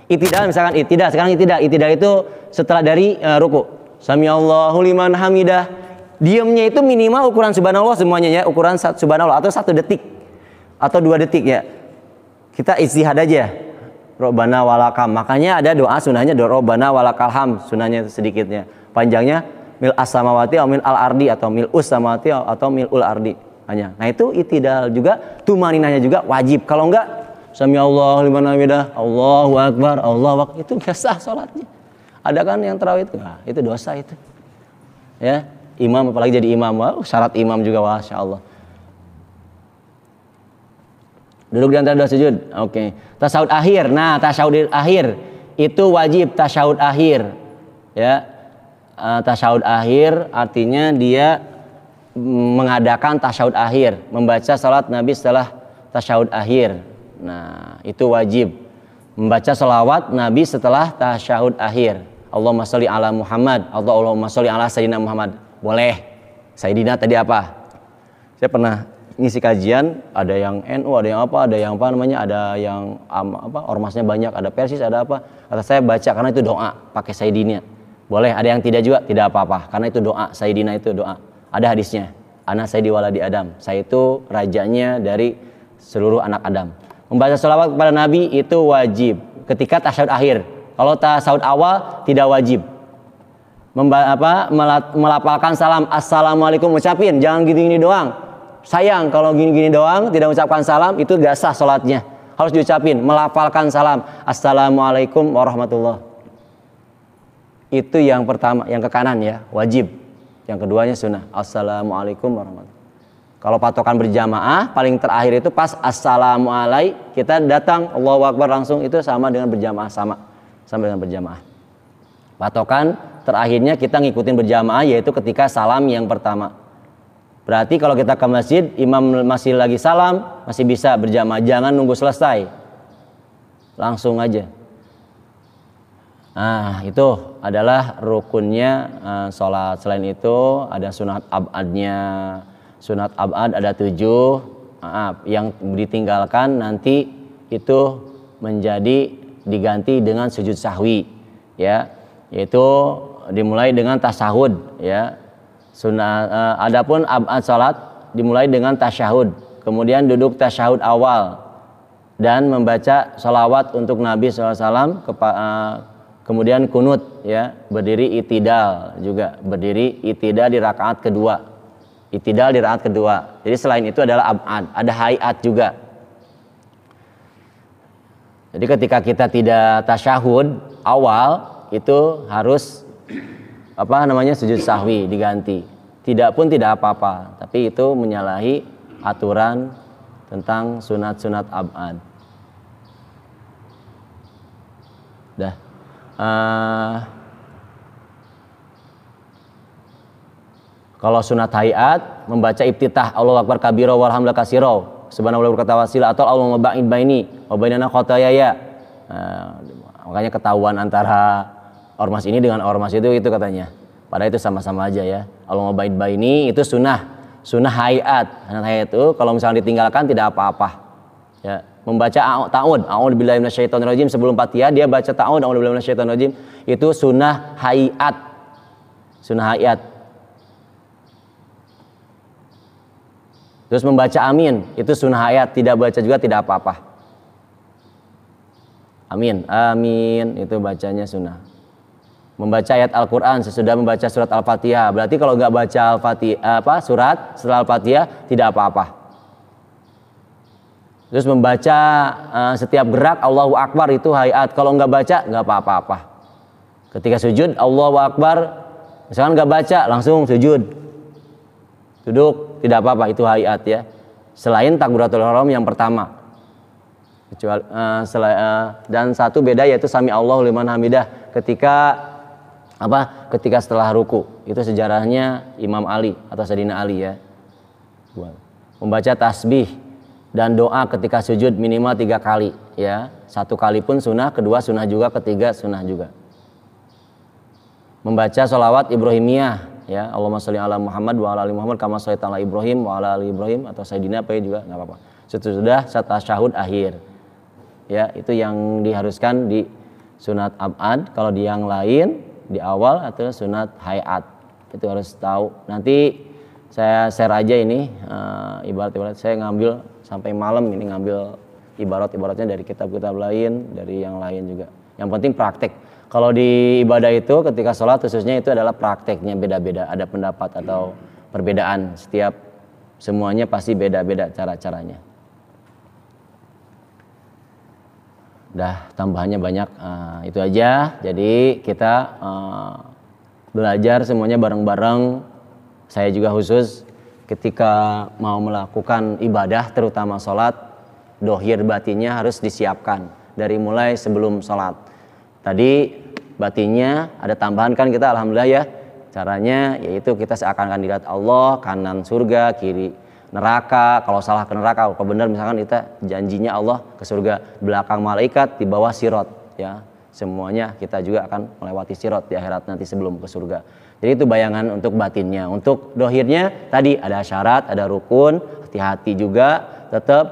Itidal misalkan, sekarang itidal itu setelah dari ruku, sami Allahu liman hamidah. Diamnya itu minimal ukuran subhanallah semuanya ya, ukuran subhanallah atau 1 detik atau 2 detik ya. Kita istihad aja. Robbana walakam. Makanya ada doa sunahnya, doa Robbana walakal ham, sunahnya sedikitnya. Panjangnya mil as-samawati atau mil al-ardi atau mil us-samawati atau mil ul-ardi hanya. Nah itu itidal juga, tumaninahnya juga wajib. Kalau enggak Sami Allah liman hamidah, Allahu Akbar, Allahu Akbar, itu nggak sah sholatnya. Ada kan yang tarawih itu? Nah, itu dosa itu. Ya, imam apalagi jadi imam, wah, syarat imam juga, masya Allah. Duduk di antara dua sujud. Oke. Tasyahud akhir. Nah, tasyahud akhir itu wajib tasyahud akhir. Ya. Tasyahud akhir artinya dia mengadakan tasyahud akhir, membaca salat Nabi setelah tasyahud akhir. Nah, itu wajib. Membaca salawat Nabi setelah tasyahud akhir. Allahumma sholli ala Muhammad atau Allahumma sholli ala Sayyidina Muhammad. Boleh. Sayyidina tadi apa? Saya pernah ngisi kajian, ada yang NU, ada yang apa, ada yang apa namanya, ada yang ormasnya banyak, ada Persis, ada apa. Kata saya baca karena itu doa, pakai Sayyidina. Boleh, ada yang tidak juga, tidak apa-apa, karena itu doa, Sayyidina itu doa. Ada hadisnya. Ana sayyidi waladi Adam. Saya itu rajanya dari seluruh anak Adam. Membaca sholawat kepada Nabi itu wajib ketika tasyahud akhir. Kalau tasyahud awal tidak wajib. Melafalkan salam, assalamualaikum, ucapin, jangan gini-gini doang. Sayang kalau gini-gini doang tidak ucapkan salam itu gak sah sholatnya. Harus diucapin, melafalkan salam, assalamualaikum warahmatullah. Itu yang pertama, yang ke kanan ya, wajib. Yang keduanya sunnah, assalamualaikum warahmatullah. Kalau patokan berjamaah paling terakhir itu pas assalamualaikum kita datang Allahu Akbar langsung, itu sama dengan berjamaah, sama dengan berjamaah. Patokan terakhirnya kita ngikutin berjamaah yaitu ketika salam yang pertama. Berarti kalau kita ke masjid imam masih lagi salam masih bisa berjamaah, jangan nunggu selesai, langsung aja. Nah, itu adalah rukunnya sholat. Selain itu ada sunat abadnya. Sunat abad ada 7, yang ditinggalkan nanti itu menjadi diganti dengan sujud sahwi, ya, yaitu dimulai dengan tasyahud, ya. Adapun abad salat dimulai dengan tasyahud, kemudian duduk tasyahud awal dan membaca sholawat untuk Nabi SAW, kemudian kunut, ya, berdiri itidal juga, berdiri itidal di rakaat kedua. Itidal di rakaat kedua. Jadi selain itu adalah abad, ada hayat juga. Jadi ketika kita tidak tasyahud awal itu harus sujud sahwi diganti. Tidak pun tidak apa-apa, tapi itu menyalahi aturan tentang sunat-sunat abad. Dah. Kalau sunat hayat membaca iftitah Allahu Akbar kabira walhamdulillah katsira subhanallah berkata wasila atau Allahumma ba'id baini wa bainana khotoyaya. Makanya ketahuan antara ormas ini dengan ormas itu katanya. Padahal itu sama-sama aja ya. Allahumma ba'id baini itu sunnah hayat. Sunah hayat itu kalau misalnya ditinggalkan tidak apa-apa. Ya, membaca ta'awud, a'udzubillahi minasyaitonirrajim sebelum Fatihah dia baca ta'awud, a'udzubillahi minasyaitonirrajim, itu sunnah hayat. Sunnah hayat. Terus membaca amin, itu sunnah hayat, tidak baca juga tidak apa-apa. Amin, amin, itu bacanya sunnah. Membaca ayat Al-Quran sesudah membaca surat Al-Fatihah, berarti kalau nggak baca Al-Fatihah, surat setelah Al-Fatihah tidak apa-apa. Terus membaca setiap gerak Allahu Akbar itu hayat, kalau nggak baca nggak apa-apa. Ketika sujud Allahu Akbar, misalkan nggak baca langsung sujud. Duduk tidak apa-apa, itu hayat ya. Selain takbiratul ihram yang pertama. Kecuali dan satu beda yaitu sami Allahu liman hamidah ketika ketika setelah ruku. Itu sejarahnya Imam Ali atau Sayyidina Ali ya. Membaca tasbih dan doa ketika sujud minimal 3 kali ya. 1 kali pun sunnah, kedua sunnah juga, ketiga sunnah juga. Membaca sholawat Ibrahimiyah ya, Allahumma sholli ala Muhammad wa ala ali Muhammad kama shallaita ala Ibrahim wa ala ali Ibrahim atau Sayyidina apa juga enggak apa-apa. Sudah tasyahud akhir. Ya, itu yang diharuskan di sunat abad. Kalau di yang lain di awal atau sunat hayat. Itu harus tahu. Nanti saya share aja ini ibarat-ibarat saya ngambil sampai malam ini ngambil ibarat-ibaratnya dari kitab-kitab lain, dari yang lain juga. Yang penting praktek. Kalau di ibadah itu ketika sholat khususnya itu adalah prakteknya beda-beda, ada pendapat atau perbedaan, semuanya pasti beda-beda cara-caranya. Dah tambahannya banyak, itu aja. Jadi kita belajar semuanya bareng-bareng. Saya juga khusus ketika mau melakukan ibadah terutama sholat, dohir batinnya harus disiapkan dari mulai sebelum sholat. Tadi batinnya ada tambahan kan kita alhamdulillah ya. Caranya yaitu kita seakan-akan dilihat Allah, kanan surga, kiri neraka. Kalau salah ke neraka, kalau benar misalkan kita janjinya Allah ke surga, belakang malaikat, di bawah sirot ya. Semuanya kita juga akan melewati sirot di akhirat nanti sebelum ke surga. Jadi itu bayangan untuk batinnya. Untuk dohirnya tadi ada syarat, ada rukun, hati-hati juga. Tetap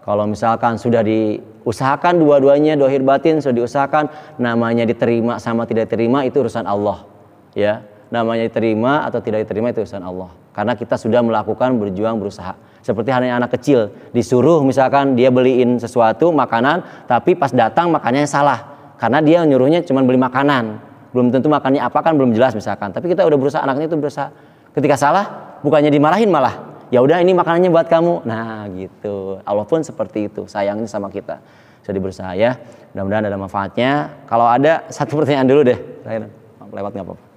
kalau misalkan sudah diusahakan dua-duanya, dohir batin sudah diusahakan, namanya diterima sama tidak diterima itu urusan Allah ya. Namanya diterima atau tidak diterima itu urusan Allah. Karena kita sudah melakukan, berjuang, berusaha. Seperti halnya anak kecil, disuruh misalkan dia beliin sesuatu, makanan, tapi pas datang makanannya salah. Karena dia nyuruhnya cuma beli makanan. Belum tentu makannya apa kan belum jelas misalkan. Tapi kita udah berusaha, anaknya itu berusaha. Ketika salah, bukannya dimarahin malah. Ya udah ini makanannya buat kamu. Nah gitu. Allah pun seperti itu, sayangnya sama kita. Sudah berusaha ya. Mudah-mudahan ada manfaatnya. Kalau ada satu pertanyaan dulu deh. Lewat nggak apa-apa.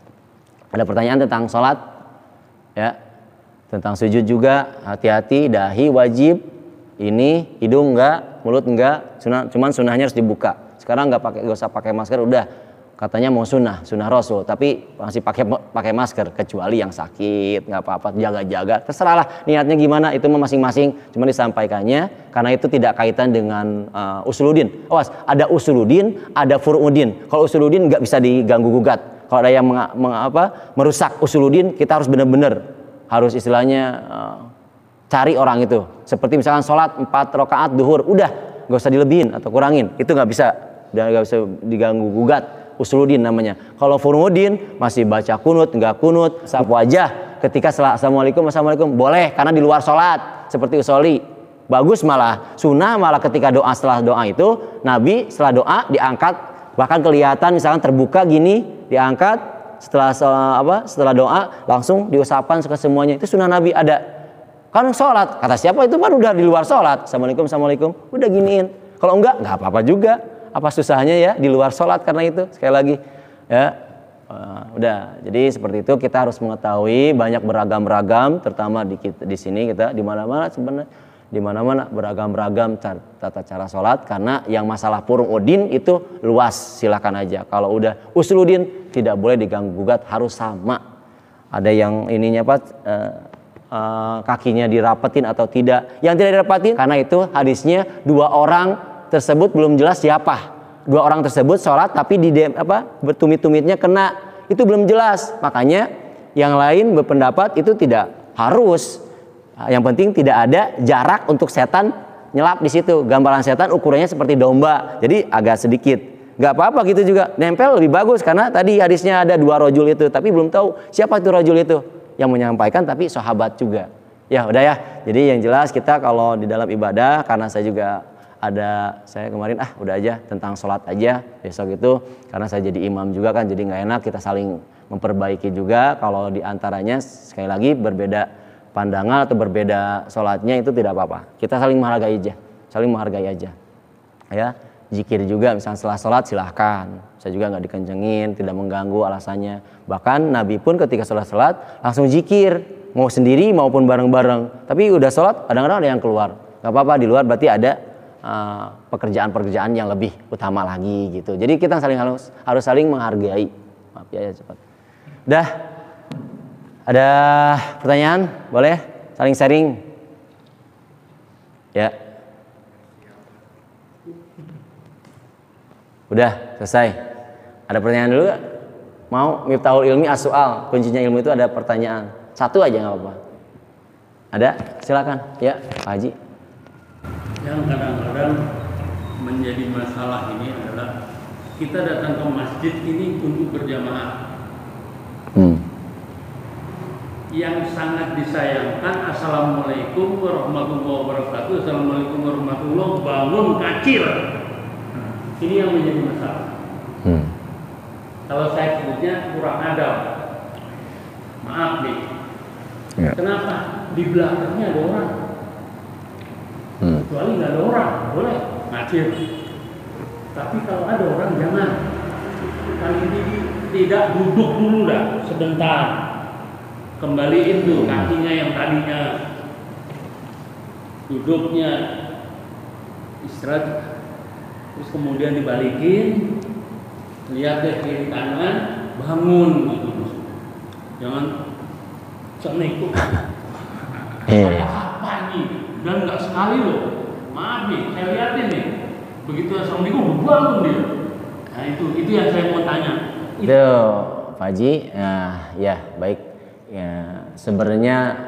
Ada pertanyaan tentang sholat ya, tentang sujud juga, hati-hati, dahi wajib, ini hidung enggak, mulut enggak, cuman sunnahnya harus dibuka. Sekarang nggak usah pakai masker, udah katanya mau sunnah Rasul, tapi masih pakai masker kecuali yang sakit, nggak apa-apa, jaga-jaga, terserahlah niatnya gimana, itu masing-masing, cuma disampaikannya karena itu tidak kaitan dengan usuluddin. Awas, ada usuluddin, ada furu'uddin. Kalau usuluddin nggak bisa diganggu gugat. Kalau ada yang merusak usuluddin, kita harus benar-benar harus istilahnya cari orang itu. Seperti misalkan sholat 4 rakaat duhur, udah nggak usah dilebihin atau kurangin, itu nggak bisa diganggu gugat. Usuluddin namanya. Kalau furu'uddin masih baca kunut, nggak kunut, sapu wajah ketika assalamualaikum boleh karena di luar sholat seperti usoli. Bagus malah sunnah malah ketika doa, setelah doa itu Nabi setelah doa diangkat, bahkan kelihatan misalkan terbuka gini, diangkat setelah doa langsung diusapkan ke semuanya. Itu sunnah Nabi ada. Kan sholat, kata siapa itu kan udah di luar sholat, assalamualaikum, udah giniin. Kalau enggak apa-apa juga. Apa susahnya ya di luar sholat karena itu sekali lagi ya. Udah, jadi seperti itu kita harus mengetahui banyak beragam-ragam, terutama di sini kita di mana-mana sebenarnya di mana-mana beragam-ragam tata cara sholat, karena yang masalah furu'uddin itu luas, silakan aja. Kalau udah usuluddin tidak boleh diganggu gugat, harus sama. Ada yang ininya kakinya dirapetin atau tidak. Yang tidak dirapetin karena itu hadisnya 2 orang tersebut belum jelas siapa. 2 orang tersebut sholat tapi bertumit-tumitnya kena, itu belum jelas. Makanya yang lain berpendapat itu tidak harus. Yang penting tidak ada jarak untuk setan nyelap di situ. Gambaran setan ukurannya seperti domba, jadi agak sedikit. Gak apa-apa gitu juga. Nempel lebih bagus karena tadi hadisnya ada 2 rajul itu, tapi belum tahu siapa itu rajul itu yang menyampaikan, tapi sahabat juga. Ya udah ya. Jadi yang jelas kita kalau di dalam ibadah, karena saya kemarin udah aja tentang sholat aja besok itu, karena saya jadi imam juga kan, jadi nggak enak, kita saling memperbaiki juga. Kalau diantaranya sekali lagi berbeda pandangan atau berbeda sholatnya itu tidak apa-apa, kita saling menghargai aja ya. Zikir juga misalnya setelah sholat silahkan, saya juga nggak dikencengin, tidak mengganggu alasannya. Bahkan Nabi pun ketika sholat langsung zikir, mau sendiri maupun bareng-bareng. Tapi udah sholat kadang-kadang ada yang keluar, nggak apa-apa, di luar berarti ada pekerjaan-pekerjaan yang lebih utama lagi gitu. Jadi kita harus saling menghargai. Maaf ya cepat. Udah, ada pertanyaan? Boleh saling sharing? Ya. Udah selesai. Ada pertanyaan dulu gak? Mau Miftahul Ilmi as-su'al, kuncinya ilmu itu ada pertanyaan. Satu aja nggak apa-apa. Ada? Silakan. Ya, Pak Haji.
Yang kadang-kadang menjadi masalah ini adalah kita datang ke masjid ini untuk berjamaah. Yang sangat disayangkan, assalamualaikum warahmatullahi wabarakatuh, assalamualaikum warahmatullahi wabarakatuh, bangun kacir. Ini yang menjadi masalah. Kalau saya sebutnya kurang adab. Maaf nih. Ya. Kenapa? Di belakangnya ada orang. Kecuali nggak ada orang, boleh ngacir. Tapi kalau ada orang jangan. Kali ini tidak duduk dulu dah, sebentar. Kembaliin tuh kakinya yang tadinya duduknya istirahat, terus kemudian dibalikin, lihat deh kiri kanan, bangun gitu. Jangan ikut. Apa nih? Dan nggak sekali loh. Maaf nih, saya lihatin nih. Begitu assalamualaikum, bangun dia. Nah itu yang saya mau tanya.
Itu Pak Haji, ya baik. Ya, sebenarnya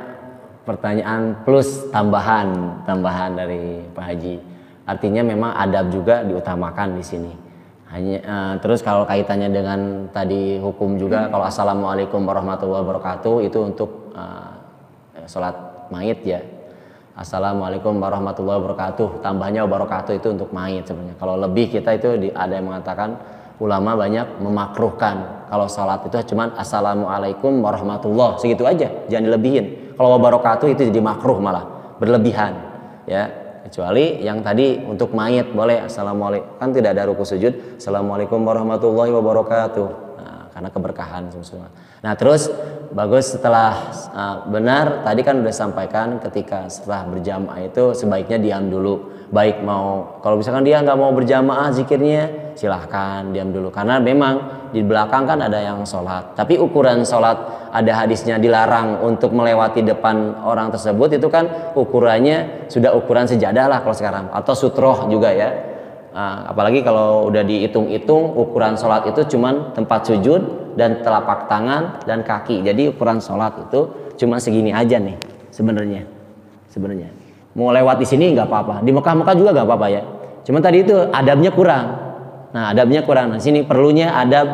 pertanyaan plus tambahan dari Pak Haji. Artinya memang adab juga diutamakan di sini. Hanya terus kalau kaitannya dengan tadi hukum juga, kalau assalamualaikum warahmatullahi wabarakatuh itu untuk sholat mayit ya. Assalamualaikum warahmatullahi wabarakatuh, tambahnya wabarakatuh itu untuk mayit sebenarnya. Kalau lebih kita itu ada yang mengatakan, ulama banyak memakruhkan kalau sholat itu cuman assalamualaikum warahmatullahi, segitu aja, jangan dilebihin. Kalau wabarakatuh itu jadi makruh, malah berlebihan ya. Kecuali yang tadi untuk mayit boleh assalamualaikum, kan tidak ada ruku sujud, assalamualaikum warahmatullahi wabarakatuh. Nah, karena keberkahan semua. Nah terus bagus setelah benar tadi kan udah sampaikan ketika setelah berjamaah itu sebaiknya diam dulu. Baik mau kalau misalkan dia nggak mau berjamaah zikirnya silahkan diam dulu, karena memang di belakang kan ada yang sholat. Tapi ukuran sholat ada hadisnya dilarang untuk melewati depan orang tersebut, itu kan ukurannya sudah ukuran sejadah lah kalau sekarang, atau sutroh juga ya. Apalagi kalau udah dihitung-hitung ukuran sholat itu cuman tempat sujud dan telapak tangan dan kaki. Jadi ukuran sholat itu cuma segini aja nih sebenarnya. Mau lewat di sini nggak apa-apa, di Mekah juga nggak apa-apa ya. Cuman tadi itu adabnya kurang. Nah adabnya kurang. Nah sini perlunya adab,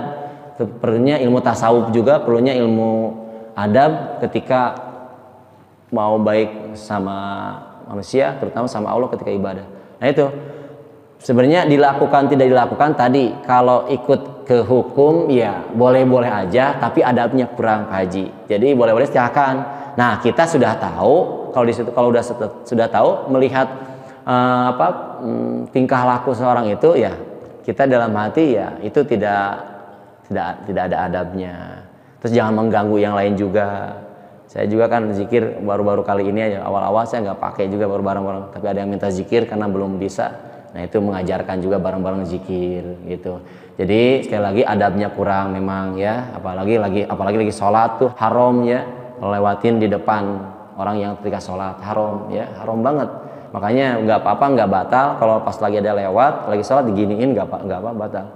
perlunya ilmu tasawuf juga, perlunya ilmu adab ketika mau baik sama manusia, terutama sama Allah ketika ibadah. Nah itu sebenarnya dilakukan tidak dilakukan tadi, kalau ikut ke hukum ya boleh-boleh aja, tapi adabnya kurang Pak Haji. Jadi boleh-boleh silahkan. Nah kita sudah tahu kalau di situ, kalau sudah tahu melihat tingkah laku seorang itu ya, kita dalam hati ya itu tidak ada adabnya. Terus jangan mengganggu yang lain juga. Saya juga kan zikir baru-baru kali ini aja, awal-awal saya nggak pakai juga baru bareng-bareng, tapi ada yang minta zikir karena belum bisa. Nah itu mengajarkan juga bareng-bareng zikir gitu. Jadi sekali lagi adabnya kurang memang ya, apalagi lagi sholat tuh haram ya, lewatin di depan orang yang ketika sholat haram ya, haram banget. Makanya nggak apa-apa, nggak batal kalau pas lagi ada lewat lagi sholat diginiin, nggak apa batal.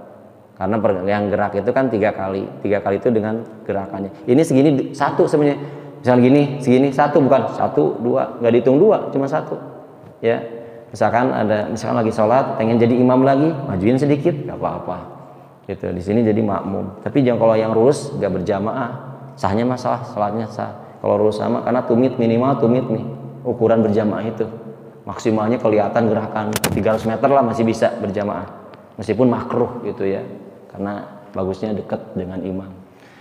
Karena yang gerak itu kan tiga kali itu dengan gerakannya. Ini segini satu sebenarnya, misal gini segini satu, bukan satu dua, nggak dihitung dua, cuma satu ya. Misalkan lagi sholat pengen jadi imam lagi, majuin sedikit nggak apa-apa gitu. Di sini jadi makmum. Tapi jangan kalau yang lurus nggak berjamaah, sahnya masalah sholatnya sah. Kalau lurus sama, karena minimal tumit nih ukuran berjamaah itu maksimalnya kelihatan gerakan 300 meter lah masih bisa berjamaah, meskipun makruh gitu ya, karena bagusnya dekat dengan imam.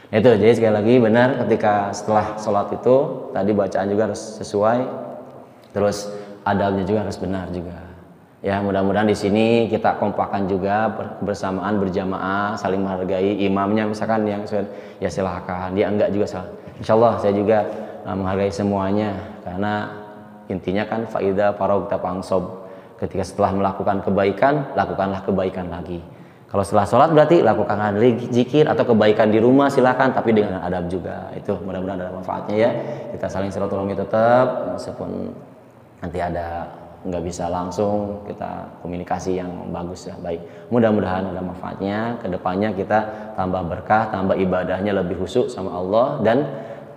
Nah, itu jadi sekali lagi benar ketika setelah sholat itu tadi bacaan juga harus sesuai, terus adabnya juga harus benar juga. Ya mudah-mudahan di sini kita kompakan juga bersamaan berjamaah, saling menghargai imamnya, misalkan yang ya silahkan, dia enggak juga salah. Insyaallah saya juga menghargai semuanya, karena intinya kan faida faragta fangsob, ketika setelah melakukan kebaikan lakukanlah kebaikan lagi. Kalau setelah sholat berarti lakukan zikir atau kebaikan di rumah silakan, tapi dengan adab juga. Itu mudah-mudahan ada manfaatnya ya. Kita saling silaturahmi tetap, meskipun nanti ada nggak bisa langsung, kita komunikasi yang bagus ya, baik. Mudah-mudahan ada manfaatnya. Kedepannya kita tambah berkah, tambah ibadahnya lebih khusyuk sama Allah, dan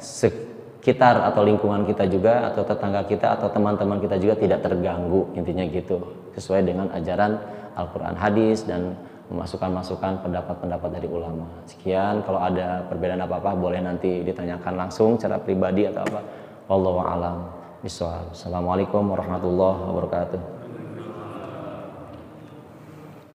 sekitar atau lingkungan kita juga, atau tetangga kita atau teman-teman kita juga tidak terganggu, intinya gitu, sesuai dengan ajaran Al-Quran, hadis, dan memasukkan pendapat-pendapat dari ulama. Sekian, kalau ada perbedaan apa-apa boleh nanti ditanyakan langsung secara pribadi atau apa. Wallahu a'lam bishawab. Assalamualaikum warahmatullahi wabarakatuh.